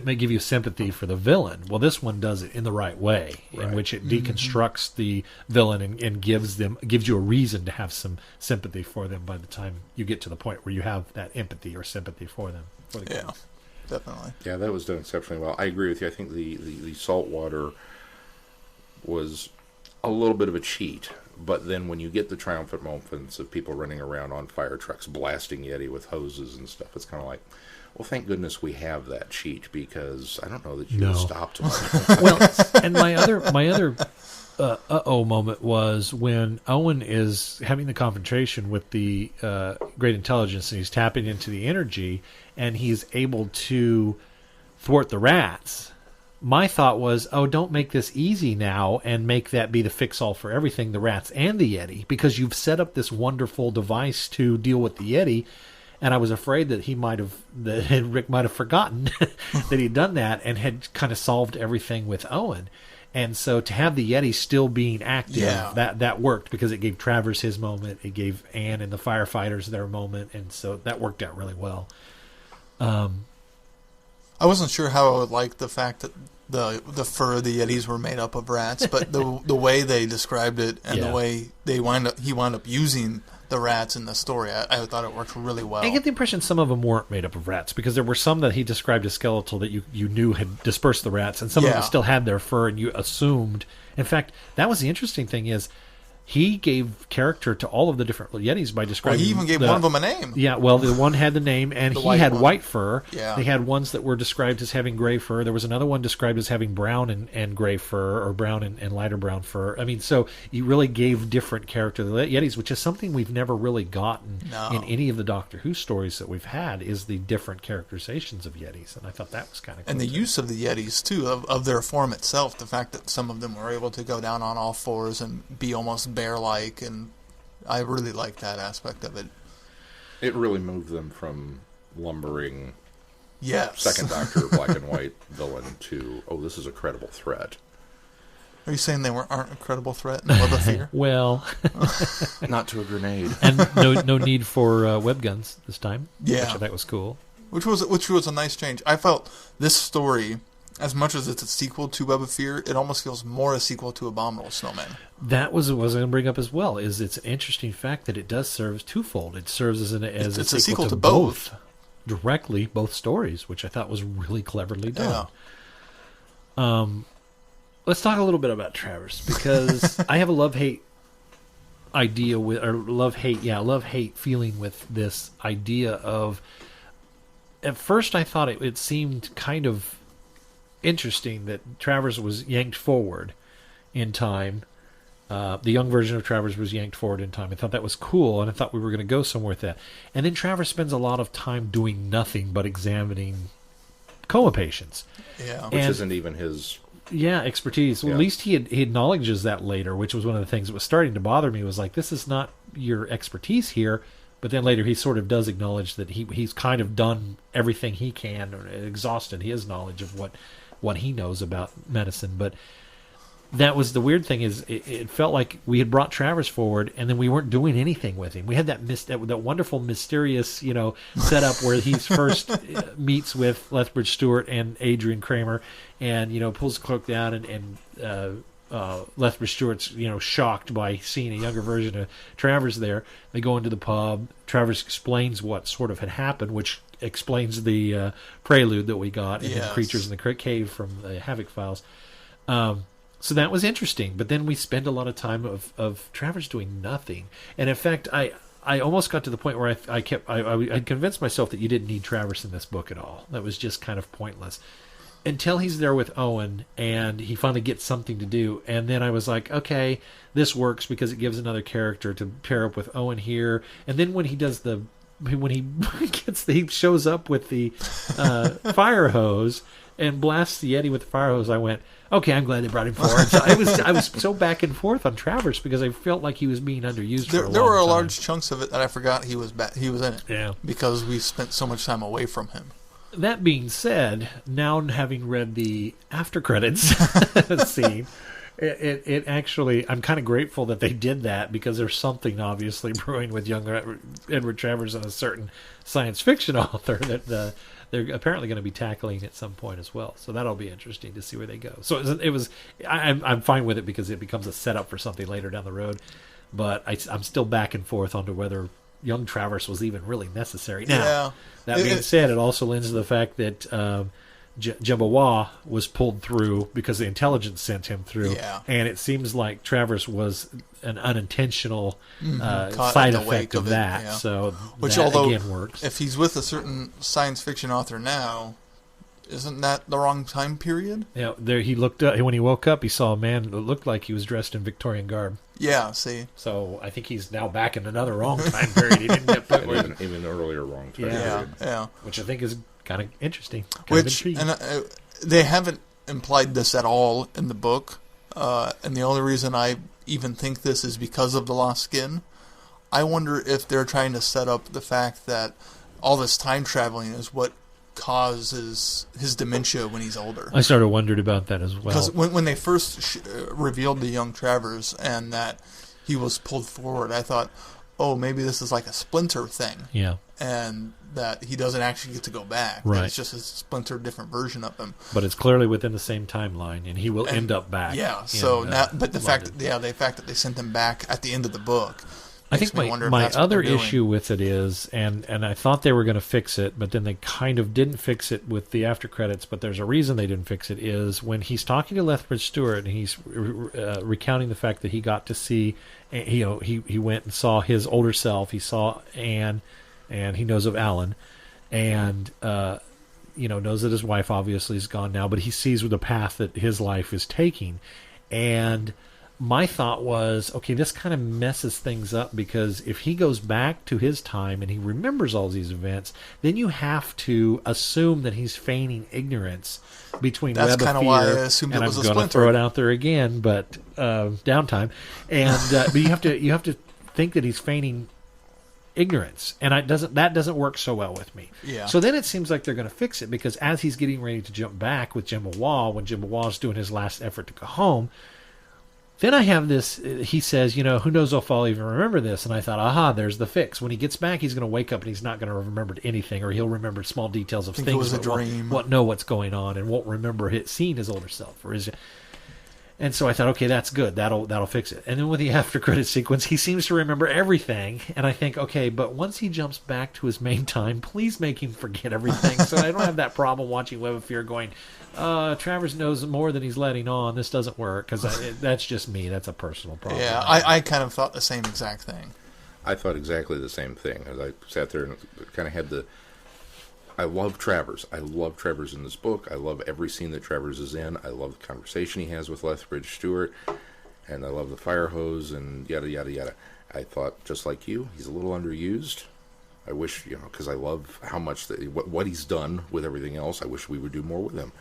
give you sympathy for the villain. Well, this one does it in the right way, in which it deconstructs the villain and gives you a reason to have some sympathy for them by the time you get to the point where you have that empathy or sympathy for them. Definitely. Yeah, that was done exceptionally well. I agree with you. I think the saltwater was a little bit of a cheat, but then when you get the triumphant moments of people running around on fire trucks blasting Yeti with hoses and stuff, it's kind of like, well, thank goodness we have that cheat, because I don't know that you stopped him. Well, and my other moment was when Owen is having the confrontation with the great intelligence, and he's tapping into the energy, and he's able to thwart the rats. My thought was, don't make this easy now and make that be the fix-all for everything, the rats and the Yeti, because you've set up this wonderful device to deal with the Yeti. And I was afraid that Rick might have forgotten that he'd done that and had kind of solved everything with Owen. And so to have the Yeti still being active, that worked because it gave Travers his moment. It gave Anne and the firefighters their moment. And so that worked out really well. I wasn't sure how I would like the fact that the fur of the Yetis were made up of rats, but the way they described it and the way he wound up using the rats in the story, I thought it worked really well. I get the impression some of them weren't made up of rats, because there were some that he described as skeletal that you knew had dispersed the rats, and some of them still had their fur, and you assumed. In fact, that was the interesting thing is he gave character to all of the different Yetis by describing. Well, he even gave one of them a name. Yeah, well, the one had the name, and he had white fur. Yeah. They had ones that were described as having gray fur. There was another one described as having brown and gray fur, or brown and lighter brown fur. I mean, so he really gave different character to the Yetis, which is something we've never really gotten in any of the Doctor Who stories that we've had, is the different characterizations of Yetis, and I thought that was kind of cool. And the use of the Yetis, too, of their form itself, the fact that some of them were able to go down on all fours and be almost bear-like, and I really like that aspect of it. It really moved them from lumbering Second Doctor black and white villain to, this is a credible threat. Are you saying they aren't a credible threat in Web of Fear? Well, not to a grenade, and no need for web guns this time. Yeah, which I thought was cool. Which was a nice change. I felt this story, as much as it's a sequel to Web of Fear, it almost feels more a sequel to Abominable Snowman. That was what I was going to bring up as well. It's an interesting fact that it does serve twofold. It serves as a sequel to both. Directly, both stories, which I thought was really cleverly done. Yeah. Let's talk a little bit about Travers, because I have a love-hate idea with, or love-hate feeling with this idea of. At first, I thought it seemed kind of interesting that Travers was yanked forward in time. The young version of Travers was yanked forward in time. I thought that was cool, and I thought we were going to go somewhere with that. And then Travers spends a lot of time doing nothing but examining coma patients. Yeah, which isn't even his expertise. Well, at least he acknowledges that later, which was one of the things that was starting to bother me. Was like, this is not your expertise here. But then later he sort of does acknowledge that he's kind of done everything he can, or exhausted his knowledge of what he knows about medicine. But that was the weird thing, is it felt like we had brought Travers forward and then we weren't doing anything with him. We had that wonderful mysterious setup where he first meets with Lethbridge-Stewart and Adrian Kramer, and pulls the cloak down and Lethbridge-Stewart's shocked by seeing a younger version of Travers there. They go into the pub. Travers explains what sort of had happened, which explains the prelude that we got in Creatures in the Cave from the Havoc Files. So that was interesting. But then we spend a lot of time of Travers doing nothing. And in fact, I almost got to the point where I convinced myself that you didn't need Travers in this book at all. That was just kind of pointless. Until he's there with Owen and he finally gets something to do. And then I was like, okay, this works because it gives another character to pair up with Owen here. And then when he does he shows up with the fire hose and blasts the Yeti with the fire hose, I went, okay, I'm glad they brought him forward. So I was so back and forth on Travers because I felt like he was being underused for a long time. There were large chunks of it that I forgot he was in it. Yeah. Because we spent so much time away from him. That being said, now having read the after credits scene, it actually, I'm kind of grateful that they did that, because there's something obviously brewing with young Edward Travers and a certain science fiction author that they're apparently going to be tackling at some point as well. So that'll be interesting to see where they go. So I'm fine with it because it becomes a setup for something later down the road. But I'm still back and forth onto whether young Travers was even really necessary. Now, that being said, it also lends to the fact that Jembawa was pulled through because the intelligence sent him through. Yeah. And it seems like Travers was an unintentional side effect of that. Yeah. So which, that, although, again, works. If he's with a certain science fiction author now, isn't that the wrong time period? Yeah, there he looked up. When he woke up, he saw a man that looked like he was dressed in Victorian garb. Yeah, see. So I think he's now back in another wrong time period. He didn't get put with even earlier wrong time period. Yeah. Which I think is kind of interesting. They haven't implied this at all in the book, and the only reason I even think this is because of the lost skin. I wonder if they're trying to set up the fact that all this time traveling is what causes his dementia when he's older. I sort of wondered about that as well. Because when they first revealed the young Travers and that he was pulled forward, I thought, oh, maybe this is like a Splinter thing. Yeah. And that he doesn't actually get to go back. Right. It's just a Splinter, different version of him. But it's clearly within the same timeline, and he will end up back. Yeah. So now, but the fact London. that they sent him back at the end of the book. I think my other issue with it is, and I thought they were going to fix it, but then they kind of didn't fix it with the after credits, but there's a reason they didn't fix it, is when he's talking to Lethbridge-Stewart and he's recounting the fact that he got to see, he went and saw his older self, he saw Anne, and he knows of Alan, and knows that his wife obviously is gone now, but he sees the path that his life is taking, and my thought was, okay, this kind of messes things up, because if he goes back to his time and he remembers all these events, then you have to assume that he's feigning ignorance between That's Web of kind of Fear, why I assumed and it was I'm a going to Splinter. throw it out there again, but downtime, and but you have to think that he's feigning ignorance, and that doesn't work so well with me. Yeah. So then it seems like they're going to fix it, because as he's getting ready to jump back with Jimmy Wall, when Jimmy Wall is doing his last effort to go home, then I have this, he says, who knows if I'll even remember this, and I thought, aha, there's the fix. When he gets back, he's going to wake up and he's not going to remember anything, or he'll remember small details of Think things, it was a but dream. won't know what's going on, and won't remember seeing his older self, or and so I thought, okay, that's good. That'll fix it. And then with the after credit sequence, he seems to remember everything. And I think, okay, but once he jumps back to his main time, please make him forget everything. So I don't have that problem watching Web of Fear going, Travers knows more than he's letting on. This doesn't work, because that's just me. That's a personal problem. Yeah, I kind of thought the same exact thing. I thought exactly the same thing as I sat there and kind of had the. I love Travers. I love Travers in this book. I love every scene that Travers is in. I love the conversation he has with Lethbridge-Stewart, and I love the fire hose and yada yada yada. I thought, just like you, he's a little underused. I wish, because I love how much what he's done with everything else. I wish we would do more with him.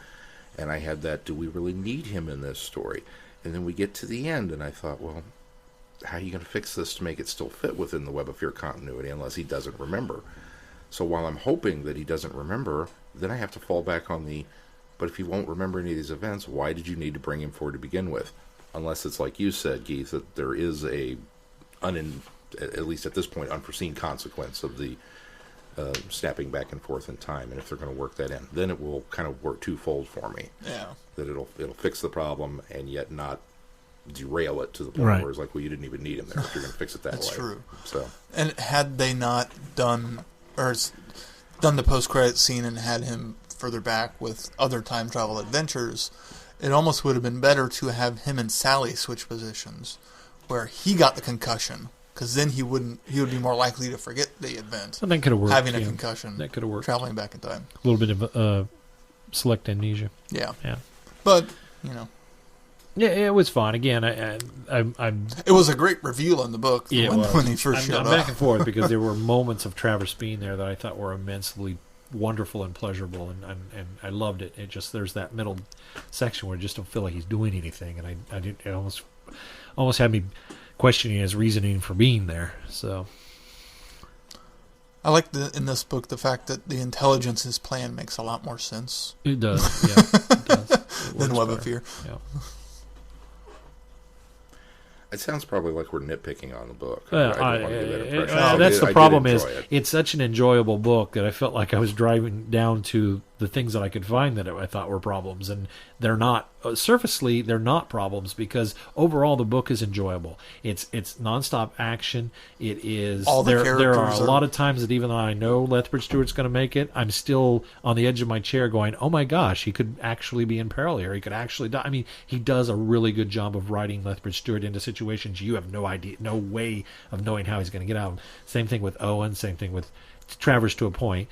And I had that, do we really need him in this story? And then we get to the end, and I thought, well, how are you going to fix this to make it still fit within the Web of Fear continuity unless he doesn't remember? So while I'm hoping that he doesn't remember, then I have to fall back on but if he won't remember any of these events, why did you need to bring him forward to begin with? Unless it's like you said, Keith, that there is at least at this point, unforeseen consequence of the snapping back and forth in time, and if they're going to work that in, then it will kind of work twofold for me. Yeah. That it'll fix the problem and yet not derail it to the point Right. where it's like, well, you didn't even need him there if you're going to fix it that That's way. true. So, And had they not done the post-credit scene and had him further back with other time travel adventures, it almost would have been better to have him and Sally switch positions, where he got the concussion, because then he would be more likely to forget the event. And that could have worked. Having a concussion, that could have worked. traveling back in time. A little bit of select amnesia. Yeah. Yeah. But Yeah, it was fun. Again, I'm it was a great reveal in the book when he first I'm showed back up. and forth, because there were moments of Travers being there that I thought were immensely wonderful and pleasurable, and I loved it. It just, there's that middle section where I just don't feel like he's doing anything, and it almost had me questioning his reasoning for being there. So I like in this book the fact that the intelligence's plan makes a lot more sense it does, yeah, it does. It than works Web of better. Fear. Yeah. it sounds probably like we're nitpicking on the book. I don't want to give that impression. That's the I problem. did Is enjoy it. it's such an enjoyable book that I felt like I was driving down to the things that I could find that I thought were problems, and they're not. Surfacely, they're not problems, because overall the book is enjoyable. It's nonstop action. It is. All the there are a characters lot of times that even though I know Lethbridge-Stewart's going to make it, I'm still on the edge of my chair going, "Oh my gosh, he could actually be in peril here. He could actually die." I mean, he does a really good job of writing Lethbridge-Stewart into situations you have no idea, no way of knowing how he's going to get out of them. Same thing with Owen. Same thing with Travers to a point.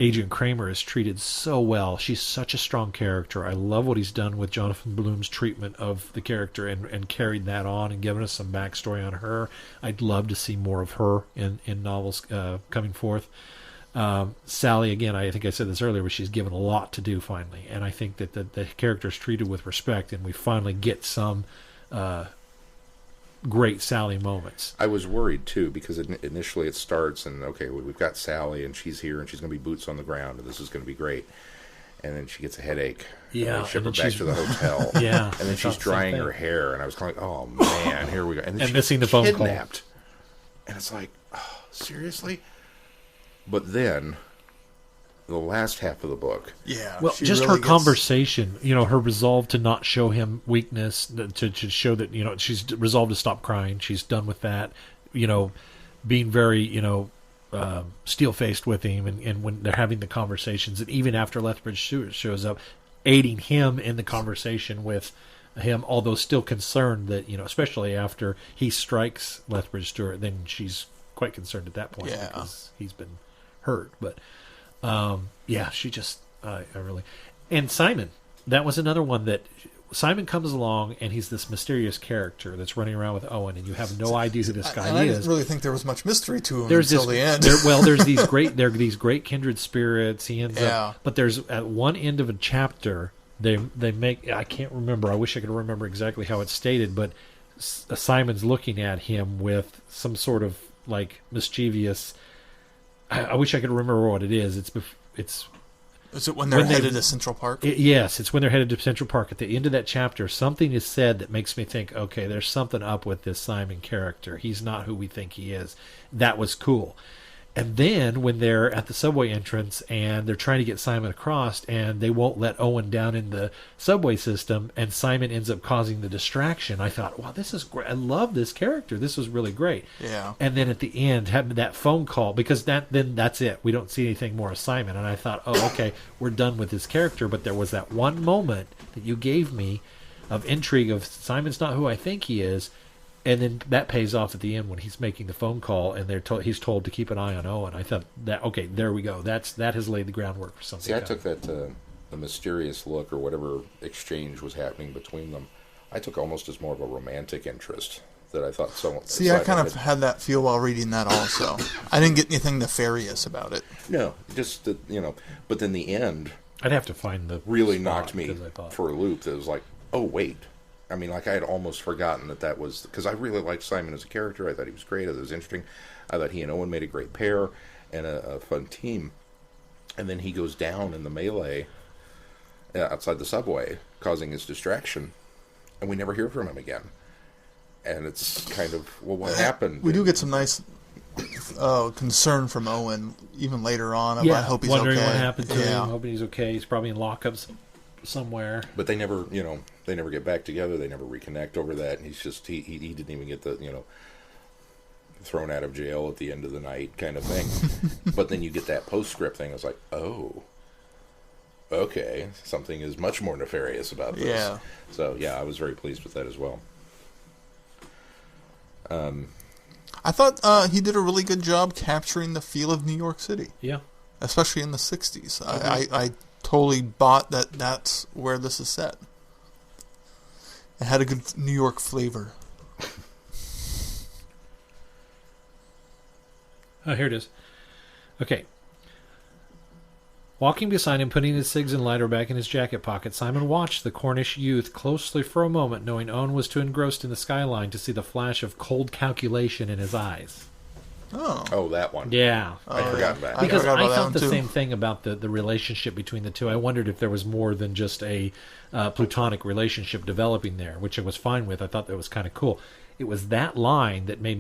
Agent Kramer is treated so well. She's such a strong character. I love what he's done with Jonathan Bloom's treatment of the character, and carried that on and given us some backstory on her. I'd love to see more of her in novels coming forth. Sally, again, I think I said this earlier, but she's given a lot to do finally, and I think that the character is treated with respect, and we finally get some great Sally moments. I was worried too because initially it starts and okay, we've got Sally and she's here and she's going to be boots on the ground and this is going to be great. And then she gets a headache. Yeah, and they ship her back to the hotel. Yeah, and then she's drying her hair, and I was kind of like, "Oh man, here we go." And then and she's missing the phone call. kidnapped. And it's like, oh, seriously? But then, the last half of the book, Well, she just really her gets- conversation, her resolve to not show him weakness, to show that, she's resolved to stop crying. She's done with that, being very, steel-faced with him. And when they're having the conversations, and even after Lethbridge-Stewart shows up, aiding him in the conversation with him, although still concerned that, especially after he strikes Lethbridge-Stewart, then she's quite concerned at that point because he's been hurt. But, she just, I really... And Simon, that was another one that... Simon comes along, and he's this mysterious character that's running around with Owen, and you have no idea who this guy I is. didn't really think there was much mystery to him There's until the end. there's these great kindred spirits. He ends up, but there's at one end of a chapter they make, I can't remember. I wish I could remember exactly how it's stated, but Simon's looking at him with some sort of like mischievous. I wish I could remember what it is. Is it when they're headed to Central Park? Yes, it's when they're headed to Central Park. At the end of that chapter, something is said that makes me think, okay, there's something up with this Simon character. He's not who we think he is. That was cool. And then when they're at the subway entrance and they're trying to get Simon across and they won't let Owen down in the subway system and Simon ends up causing the distraction, I thought, wow, this is great. I love this character. This was really great. Yeah. And then at the end, having that phone call, because then that's it. We don't see anything more of Simon. And I thought, oh, okay, we're done with this character. But there was that one moment that you gave me of intrigue of Simon's not who I think he is. And then that pays off at the end when he's making the phone call and he's told to keep an eye on Owen. I thought that, okay, there we go. That has laid the groundwork for something. see, I took that the mysterious look or whatever exchange was happening between them. I took almost as more of a romantic interest that I thought so. See, I kind of had that feel while reading that also. I didn't get anything nefarious about it. No, just that, But then the end I'd have to find the really spot, knocked me 'cause I thought- for a loop. That was like, oh wait. I mean, like I had almost forgotten that was because I really liked Simon as a character. I thought he was great. I thought it was interesting. I thought he and Owen made a great pair and a fun team. And then he goes down in the melee outside the subway, causing his distraction, and we never hear from him again. And it's kind of, well, what happened? We do get some nice concern from Owen even later on. Yeah, I hope he's wondering okay. what happened to Yeah. him, hoping he's okay. He's probably in lockups somewhere. But they never, they never get back together. They never reconnect over that. And he's just, he didn't even get the, thrown out of jail at the end of the night kind of thing. But then you get that postscript thing. I was like, oh, okay, something is much more nefarious about this. Yeah. So, yeah, I was very pleased with that as well. I thought he did a really good job capturing the feel of New York City, Yeah. especially in the 60s. I totally bought that that's where this is set. It had a good New York flavor. Oh, here it is. Okay. Walking beside him, putting his cigs and lighter back in his jacket pocket, Simon watched the Cornish youth closely for a moment, knowing Owen was too engrossed in the skyline to see the flash of cold calculation in his eyes. Oh, that one. Yeah. I forgot about that. Because forgot I about that thought one, the too. same thing about the relationship between the two. I wondered if there was more than just a plutonic relationship developing there, which I was fine with. I thought that was kind of cool. It was that line that made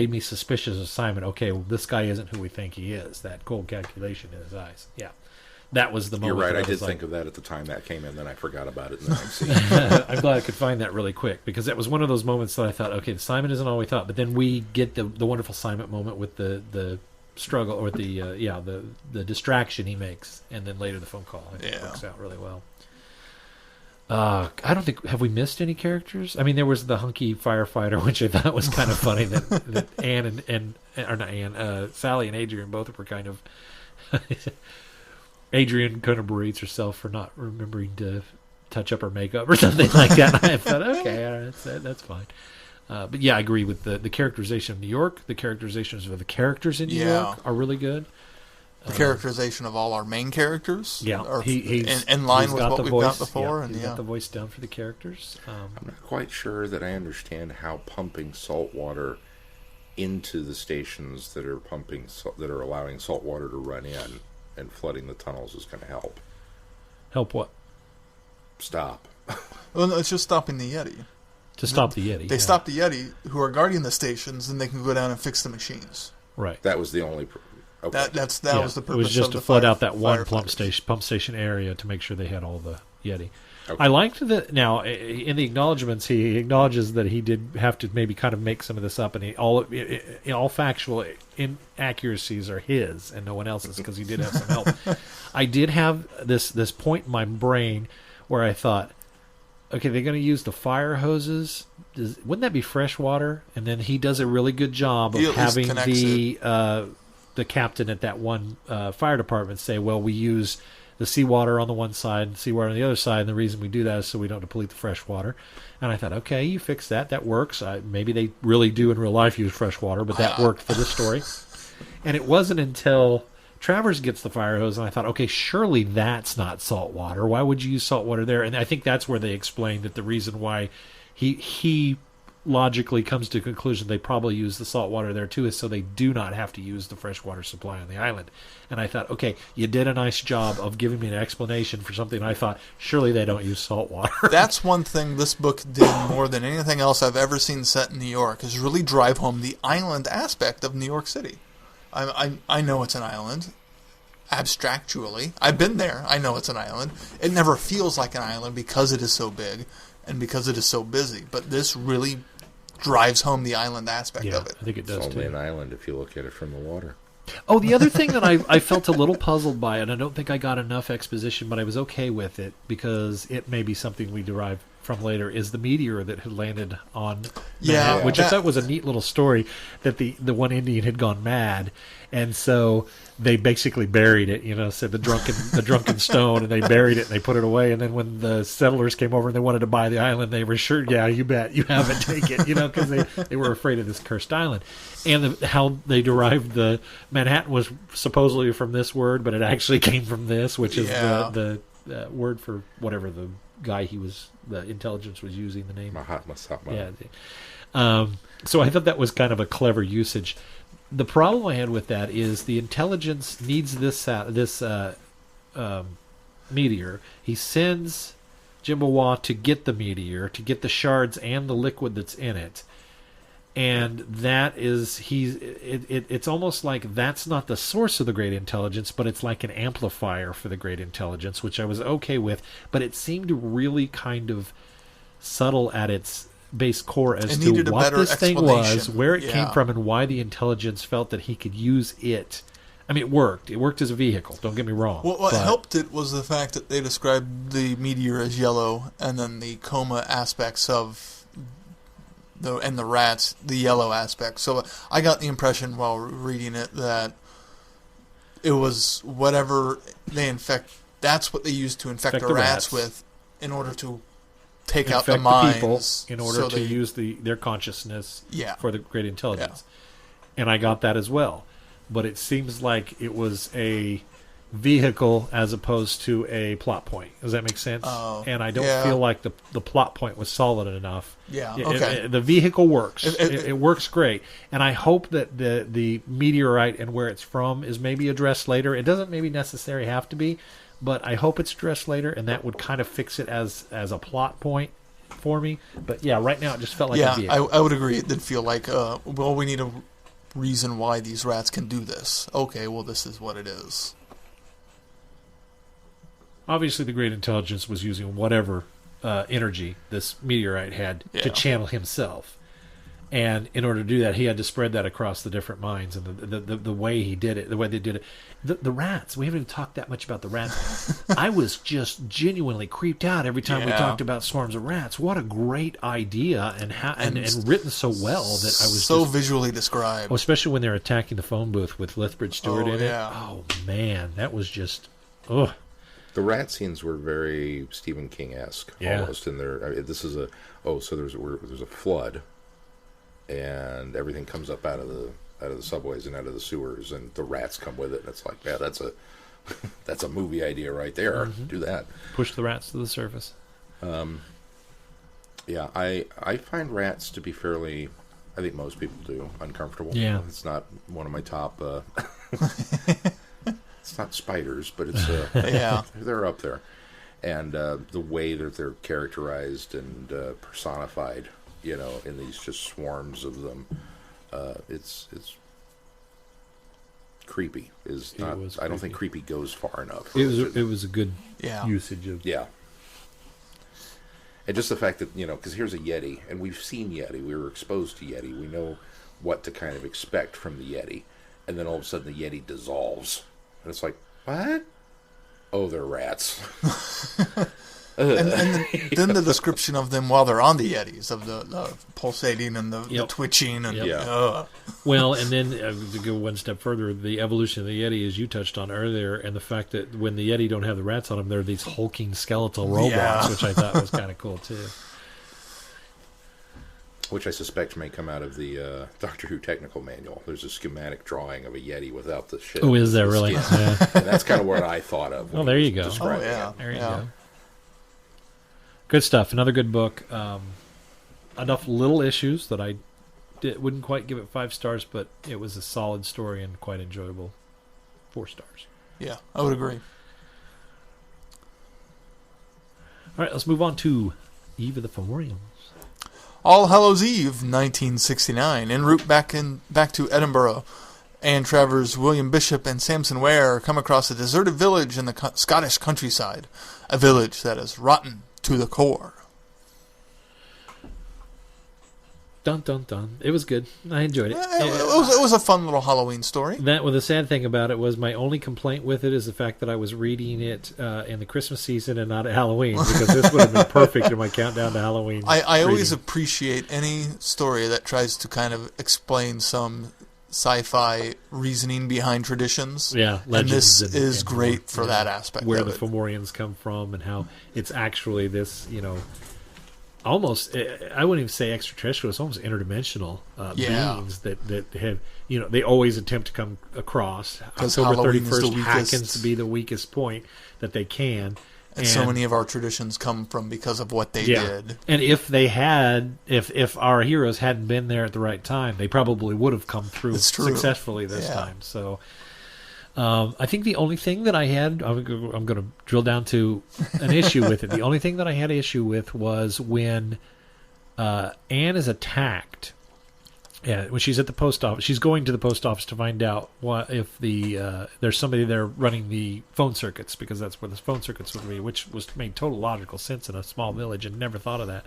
me suspicious of Simon. Okay, well, this guy isn't who we think he is. That cold calculation in his eyes. Yeah. That was the moment. You're right. that I did was think of that at the time that came in, then I forgot about it in the next scene. I'm glad I could find that really quick because that was one of those moments that I thought, okay, Simon isn't all we thought, but then we get the wonderful Simon moment with the struggle or the distraction he makes, and then later the phone call. I think it works out really well. I don't think have we missed any characters. I mean, there was the hunky firefighter, which I thought was kind of funny that Anne or not Anne, Sally and Adrian both were kind of. Adrian kind of berates herself for not remembering to touch up her makeup or something like that. And I thought, okay, all right, that's fine. But yeah, I agree with the characterization of New York. The characterizations of the characters in New York are really good. the characterization of all our main characters. Yeah, are he's in line he's with got what the we've voice, got before. He's got the voice down for the characters. I'm not quite sure that I understand how pumping salt water into the stations that are that are allowing salt water to run in and flooding the tunnels is going to help. Help what? Well, no, it's just stopping the Yeti. To stop the Yeti. They stop the Yeti, who are guarding the stations, and they can go down and fix the machines. Right. That was the only. Okay. That was the purpose. It was just of to the flood out that one pump firefighters. station area to make sure they had all the Yeti. Okay. I liked that. Now, in the acknowledgments, he acknowledges that he did have to maybe kind of make some of this up, and all factual inaccuracies are his and no one else's because he did have some help. I did have this point in my brain where I thought, okay, they're going to use the fire hoses. Wouldn't that be fresh water? And then he does a really good job of having the captain at that one fire department say, well, we use the seawater on the one side and seawater on the other side, and the reason we do that is so we don't deplete the fresh water. And I thought, okay, you fix that. That works. Maybe they really do in real life use fresh water, but that worked for this story. And it wasn't until Travers gets the fire hose, and I thought, okay, surely that's not salt water. Why would you use salt water there? And I think that's where they explained that the reason why he logically comes to the conclusion they probably use the salt water there too is so they do not have to use the fresh water supply on the island. And I thought, okay, you did a nice job of giving me an explanation for something I thought surely they don't use salt water. That's one thing this book did more than anything else I've ever seen set in New York, is really drive home the island aspect of New York City. I know it's an island, abstractually. I've been there. I know it's an island. It never feels like an island because it is so big and because it is so busy. But this really drives home the island aspect of it. I think it does It's only too. an island if you look at it from the water. Oh, the other thing that I felt a little puzzled by, and I don't think I got enough exposition, but I was okay with it because it may be something we derive from later, is the meteor that had landed on Manhattan, which I thought was a neat little story, that the one Indian had gone mad, and so they basically buried it, said the drunken stone, and they buried it and they put it away, and then when the settlers came over and they wanted to buy the island, they were sure, yeah, you bet, you have it, take it, because they were afraid of this cursed island. And how they derived the Manhattan was supposedly from this word, but it actually came from this, which is the word for whatever the guy the intelligence was using the name. Mahatma Satma. Yeah. So I thought that was kind of a clever usage. The problem I had with that is the intelligence needs this meteor. He sends Jimbawa to get the meteor, to get the shards and the liquid that's in it. And that is, it's almost like that's not the source of the great intelligence, but it's like an amplifier for the great intelligence, which I was okay with. But it seemed really kind of subtle at its base core as to what this thing was, where it came from, and why the intelligence felt that he could use it. I mean, it worked. It worked as a vehicle, don't get me wrong. Well, what helped it was the fact that they described the meteor as yellow, and then the coma aspects of the rats, the yellow aspect. So I got the impression while reading it that it was whatever they infect. That's what they used to infect the rats with, in order to take out the minds, in order to use their consciousness for the great intelligence. Yeah. And I got that as well. But it seems like it was a vehicle as opposed to a plot point. Does that make sense? And I don't feel like the plot point was solid enough. Yeah, okay. The vehicle works. It works great. And I hope that the meteorite and where it's from is maybe addressed later. It doesn't maybe necessarily have to be, but I hope it's addressed later, and that would kind of fix it as a plot point for me. But yeah, right now it just felt like a vehicle. I would agree. It did feel like, well, we need a reason why these rats can do this. Okay, well, this is what it is. Obviously, the great intelligence was using whatever energy this meteorite had to channel himself. And in order to do that, he had to spread that across the different minds. And the way he did it, the way they did it. The rats, we haven't even talked that much about the rats. I was just genuinely creeped out every time we talked about swarms of rats. What a great idea, and written so well that I was so visually described. Oh, especially when they're attacking the phone booth with Lethbridge-Stewart in it. Oh, man, that was just... ugh. The rat scenes were very Stephen King-esque, almost in there. I mean, this is so there's a flood, and everything comes up out of out of the subways and out of the sewers, and the rats come with it. And it's like, yeah, that's a movie idea right there. Do that. Push the rats to the surface. Yeah, I find rats to be fairly, I think most people do, uncomfortable. Yeah. It's not one of my top, it's not spiders, but it's, Yeah. they're up there. And the way that they're characterized and personified, in these just swarms of them, it's creepy. I don't think creepy goes far enough. It was a good Yeah. usage of... Yeah. And just the fact that, because here's a Yeti, and we've seen Yeti. We were exposed to Yeti. We know what to kind of expect from the Yeti. And then all of a sudden the Yeti dissolves. And it's like, what? Oh, they're rats. And then the description of them while they're on the Yetis, of the pulsating and the twitching. And Well, and then to go one step further, the evolution of the Yeti, as you touched on earlier, and the fact that when the Yeti don't have the rats on them, they're these hulking skeletal robots, which I thought was kind of cool, too. Which I suspect may come out of the Doctor Who technical manual. There's a schematic drawing of a Yeti without the shit. Oh, is there really? Yeah. And that's kind of what I thought of. Oh, there you go. Describing yeah. it. There you go. Good stuff. Another good book. Enough little issues that I wouldn't quite give it 5 stars, but it was a solid story and quite enjoyable. 4 stars. Yeah, I would agree. All right, let's move on to Eve of the Fomorians. All Hallows Eve, 1969. En route back to Edinburgh, Anne Travers, William Bishop, and Samson Ware come across a deserted village in the Scottish countryside. A village that is rotten to the core. Dun, dun, dun. It was good. I enjoyed it. It was a fun little Halloween story. The sad thing about it was my only complaint with it is the fact that I was reading it in the Christmas season and not at Halloween, because this would have been perfect in my countdown to Halloween. I always appreciate any story that tries to kind of explain some sci-fi reasoning behind traditions. Yeah, and this legends is and great for that aspect. Where of the it. Fomorians come from and how it's actually this, almost, I wouldn't even say extraterrestrial, it's almost interdimensional beings that have, they always attempt to come across. October Halloween is the 31st weakest. happens to be the weakest point that they can. And so many of our traditions come from because of what they did. And if our heroes hadn't been there at the right time, they probably would have come through successfully this time. So I think the only thing that I had, I'm going to drill down to an issue with it. The only thing that I had an issue with was when Anne is attacked. Yeah, when she's at the post office, she's going to the post office to find out if there's somebody there running the phone circuits, because that's where the phone circuits would be, which made total logical sense in a small village, and never thought of that.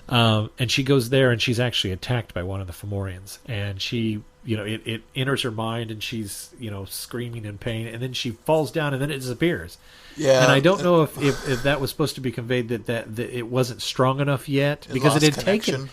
And she goes there, and she's actually attacked by one of the Fomorians, and she, it enters her mind, and she's, screaming in pain, and then she falls down, and then it disappears. Yeah, and I don't know if that was supposed to be conveyed that it wasn't strong enough yet, because it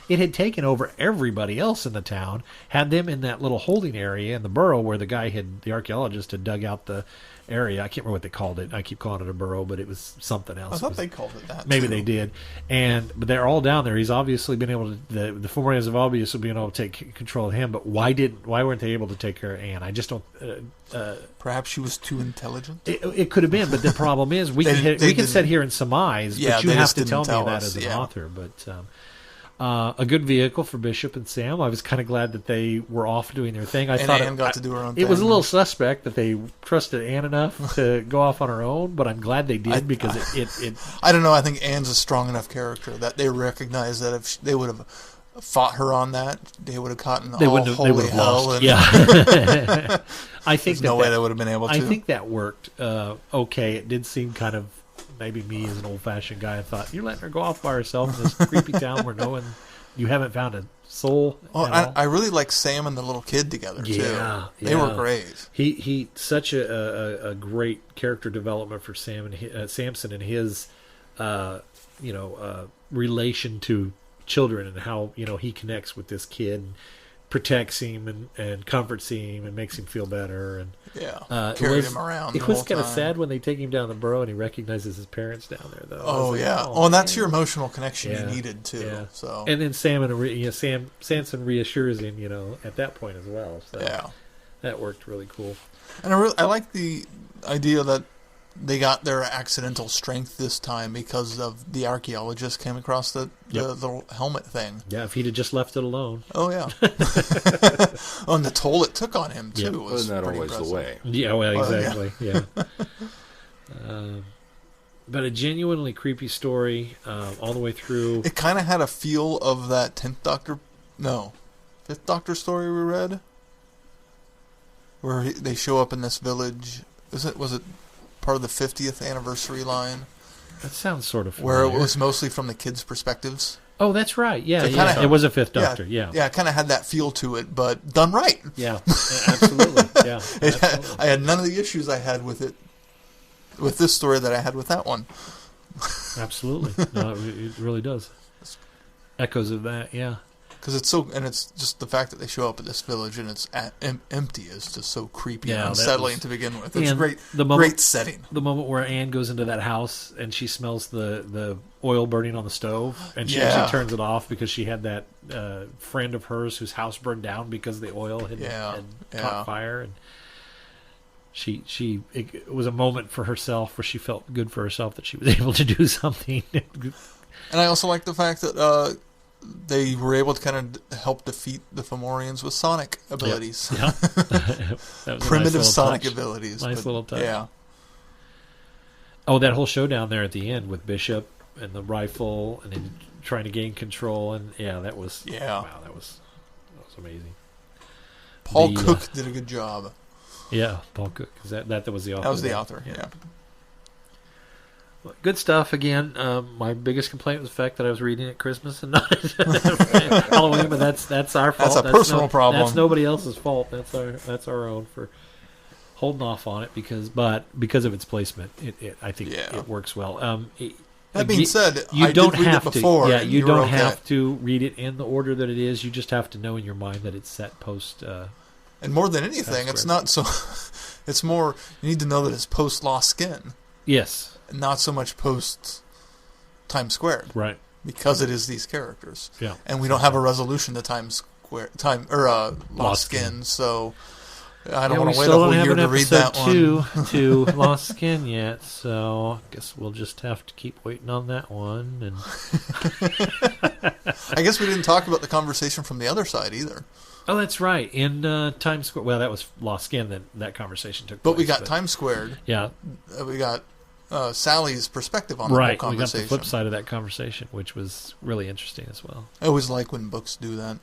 had taken over everybody else in the town, had them in that little holding area in the burrow where the archaeologist had dug out the area. I can't remember what they called it. I keep calling it a burrow, but it was something else. I thought they called it that. Maybe they did. But they're all down there. He's obviously been able to. The Fomorians have obviously been able to take control of him. But why weren't they able to take care of Anne? I just don't. Perhaps she was too intelligent. It could have been, but the problem is we can sit here and surmise, but you have to tell me that as an author. But a good vehicle for Bishop and Sam. I was kind of glad that they were off doing their thing. I thought Anne got to do her own thing. It was a little suspect that they trusted Anne enough to go off on her own, but I'm glad they did, because it. I don't know. I think Anne's a strong enough character that they recognize that if they would have fought her on that, they would have caught in holy hell. Lost. Yeah. I think there's no way they would have been able to. I think that worked okay. It did seem kind of, maybe me as an old-fashioned guy, I thought, you're letting her go off by herself in this creepy town where you haven't found a soul. I really like Sam and the little kid together, too. They were great. He such a great character development for Sam and Samson and his relation to children, and how he connects with this kid, protects him and comforts him and makes him feel better. And carried him around. It was kind of sad when they take him down the burrow and he recognizes his parents down there, though. Oh, yeah. And that's your emotional connection you needed, too. Yeah. So. And then Sanson reassures him, at that point as well. So that worked really cool. And I like the idea that they got their accidental strength this time because of the archaeologist came across the little helmet thing. Yeah, if he'd have just left it alone. Oh, yeah. And the toll it took on him, too, was not pretty always impressive. the way. Yeah, well, exactly. Yeah. But a genuinely creepy story all the way through. It kind of had a feel of that 5th Doctor story we read, where they show up in this village. Was it part of the 50th anniversary line? That sounds sort of familiar. Where it was mostly from the kids' perspectives. Oh, that's right. Yeah, So it was a 5th Doctor. Yeah, it kind of had that feel to it, but done right. Yeah, absolutely. Yeah, absolutely. I had none of the issues I had with it, with this story that I had with that one. Absolutely, no, it really does. Echoes of that, yeah. Because it's just the fact that they show up at this village and it's empty is just so creepy and unsettling to begin with. It's great setting. The moment where Anne goes into that house and she smells the oil burning on the stove, and she actually turns it off because she had that friend of hers whose house burned down because the oil had caught fire, and it was a moment for herself where she felt good for herself that she was able to do something. And I also like the fact that they were able to kind of help defeat the Fomorians with sonic abilities. Yeah. That was primitive nice sonic touch. abilities. Nice little touch. Yeah. Oh, that whole showdown there at the end with Bishop and the rifle and then trying to gain control, and that was wow, that was amazing. Paul Cook did a good job. Yeah, Paul Cook. That was the author. That was the author. Yeah. Good stuff. Again, my biggest complaint was the fact that I was reading at Christmas and not at Halloween, but that's our fault. That's a personal problem. That's nobody else's fault. That's our own for holding off on it because of its placement. I think it works well. That being said, you don't did read have it before. To. Yeah, you don't have to read it in the order that it is. You just have to know in your mind that it's set post. And more than anything, it's not so. It's more you need to know that it's post Lost Skin. Yes. Not so much post Times Squared, right? Because it is these characters, and we don't have a resolution to Lost Skin, so I don't want to wait a whole year to read that one. to Lost Skin yet, so I guess we'll just have to keep waiting on that one. And I guess we didn't talk about the conversation from the other side either. Oh, that's right. In Times Square, well, that was Lost Skin that conversation took place. But we got Times Squared. Yeah, we got. Sally's perspective on the whole conversation. We got the flip side of that conversation, which was really interesting as well. I always like when books do that.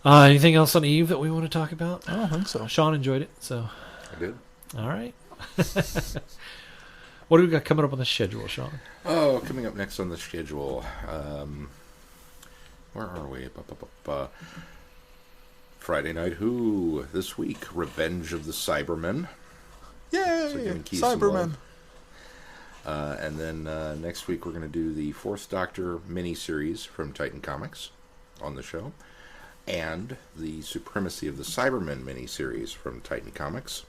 Anything else on Eve that we want to talk about? I don't think so. Sean enjoyed it, so I did. All right. What do we got coming up on the schedule, Sean? Oh, coming up next on the schedule. Where are we? Friday Night Who this week. Revenge of the Cybermen. Yay! Cybermen. And then next week we're going to do the 4th Doctor miniseries from Titan Comics on the show. And the Supremacy of the Cybermen miniseries from Titan Comics.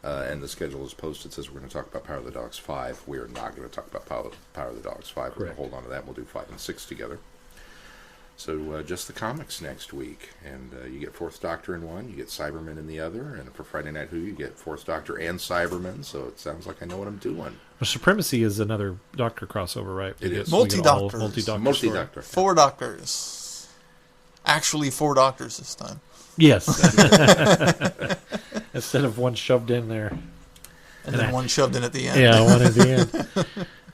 And the schedule is posted. It says we're going to talk about Power of the Dogs 5. We are not going to talk about Power of the Dogs 5. We're going to hold on to that. We'll do 5 and 6 together. So just the comics next week. And you get 4th Doctor in one, you get Cybermen in the other, and for Friday Night Who, you get 4th Doctor and Cybermen, so it sounds like I know what I'm doing. Well, Supremacy is another Doctor crossover, right? It is. Multi-Doctors. Multi-Doctor. 4 Doctors. Actually 4 Doctors this time. Yes. Instead of one shoved in there. And then one shoved in at the end. Yeah, one at the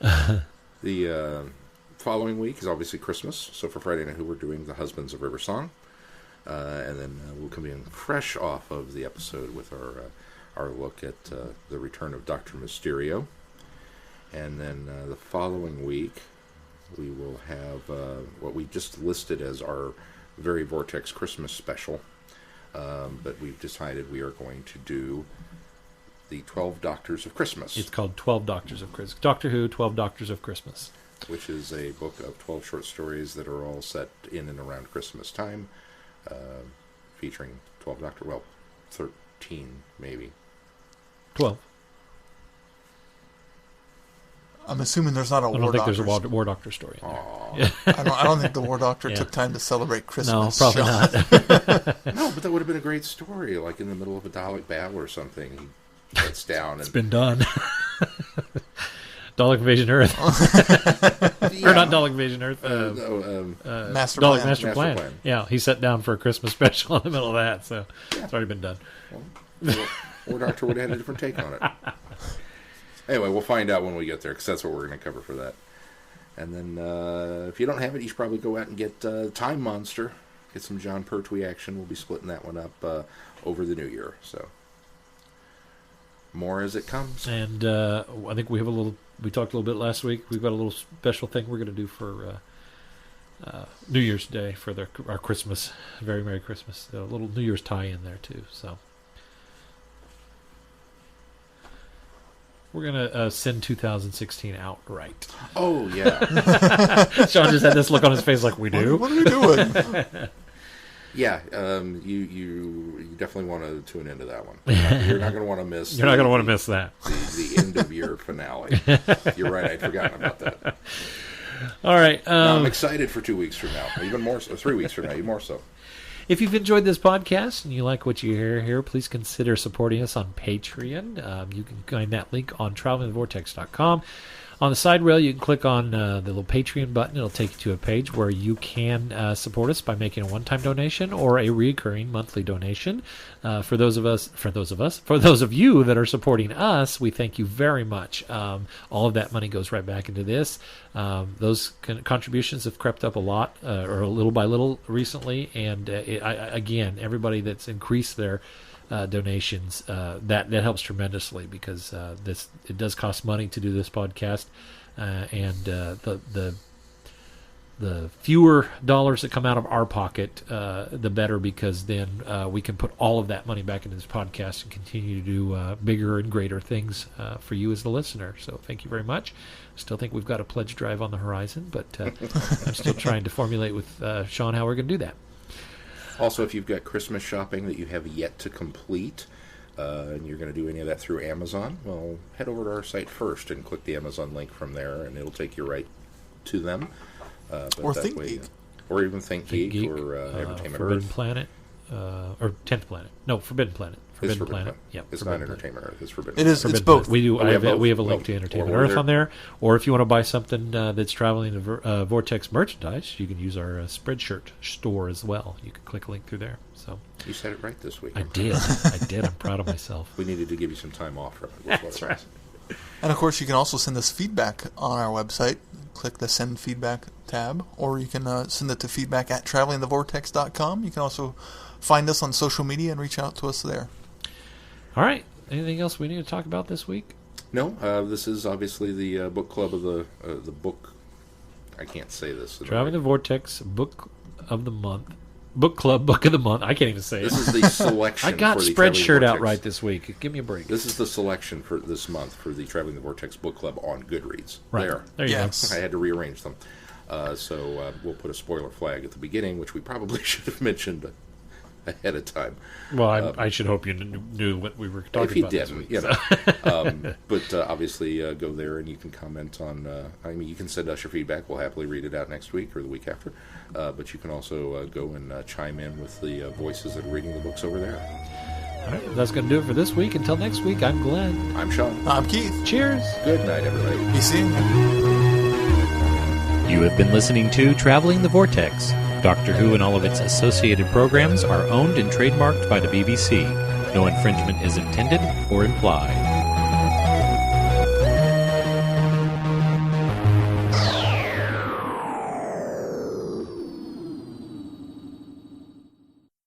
end. The following week is obviously Christmas, so for Friday Night Who, we're doing The Husbands of River Song, and then we'll come in fresh off of the episode with our look at the return of Dr. Mysterio, and then the following week we will have what we just listed as our very Vortex Christmas special, but we've decided we are going to do the 12 Doctors of Christmas. It's called 12 Doctors of Christmas. Doctor Who, 12 Doctors of Christmas. which is a book of 12 short stories that are all set in and around Christmas time, featuring 12 Doctor, well, 13 maybe. 12. I'm assuming there's not a I War don't think Doctor. there's a War Doctor story in there. Aw. I don't think the War Doctor Yeah. took time to celebrate No, Christmas. probably Sean. not. No, but that would have been a great story, like in the middle of a Dalek battle or something. He gets down It's and... been done. Dalek Invasion Earth. Yeah. Or not Dalek Invasion Earth. Master Dalek Plan. Master Plan. Plan. Yeah, he sat down for a Christmas special in the middle of that, so Yeah. it's already been done. War Doctor would have had a different take on it. Anyway, we'll find out when we get there, because that's what we're going to cover for that. And then, if you don't have it, you should probably go out and get Time Monster. Get some John Pertwee action. We'll be splitting that one up over the new year. So, more as it comes. And I think we have we talked a little bit last week. We've got a little special thing we're going to do for New Year's Day for our Christmas. Very Merry Christmas. A little New Year's tie-in there, too. So we're going to send 2016 outright. Oh, yeah. Sean just had this look on his face like we do. What are we doing? Yeah, you definitely want to tune into that one. You're not going to want to miss... You're not going to want to miss that. The end-of-year finale. You're right, I'd forgotten about that. All right. No, I'm excited for 2 weeks from now. Even more so. 3 weeks from now, even more so. If you've enjoyed this podcast and you like what you hear here, please consider supporting us on Patreon. You can find that link on travelingthevortex.com. On the side rail, you can click on the little Patreon button. It'll take you to a page where you can support us by making a one-time donation or a recurring monthly donation. For those of you that are supporting us, we thank you very much. All of that money goes right back into this. Those contributions have crept up a lot, or a little by little recently. And again, everybody that's increased their donations, that helps tremendously, because it does cost money to do this podcast, and the fewer dollars that come out of our pocket, the better, because then we can put all of that money back into this podcast and continue to do bigger and greater things for you as the listener. So thank you very much. Still think we've got a pledge drive on the horizon, but I'm still trying to formulate with Sean how we're going to do that. Also, if you've got Christmas shopping that you have yet to complete, and you're going to do any of that through Amazon, well, head over to our site first and click the Amazon link from there, and it'll take you right to them. Or ThinkGeek. Or even ThinkGeek, or Entertainment Forbidden Earth. Planet, or 10th Planet. No, Forbidden Planet. Forbidden Planet. Yeah, It's Forbidden not Planet. Entertainment Earth. It's Forbidden It is. Planet. It's both. We do. Oh, we have both? We have a link Oh, to Entertainment or Earth there- on there. Or if you want to buy something that's traveling the Vortex merchandise, you can use our Spreadshirt store as well. You can click a link through there. So You said it right this week. I did. I did. I'm proud of myself. We needed to give you some time off from it. That's right. And of course, you can also send us feedback on our website. Click the Send Feedback tab, or you can send it to feedback@travelingthevortex.com. You can also find us on social media and reach out to us there. All right. Anything else we need to talk about this week? No, this is obviously the book club of the book. I can't say this. Traveling the Vortex Book of the Month. Book Club Book of the Month. I can't even say it. This is the selection. I got for the Traveling Spreadshirt out Vortex. right this week. Give me a break. This is the selection for this month for the Traveling the Vortex Book Club on Goodreads. Right. There you Yes. I had to rearrange them. So we'll put a spoiler flag at the beginning, which we probably should have mentioned ahead of time. go. Well, I should hope you knew what we were talking If you about this didn't, week. you so. know. But obviously, go there and you can comment on. I mean, you can send us your feedback. We'll happily read it out next week or the week after. But you can also go and chime in with the voices that are reading the books over there. All right. That's going to do it for this week. Until next week, I'm Glenn. I'm Sean. I'm Keith. Cheers. Good night, everybody. Be seeing you. You have been listening to Traveling the Vortex. Doctor Who and all of its associated programs are owned and trademarked by the BBC. No infringement is intended or implied.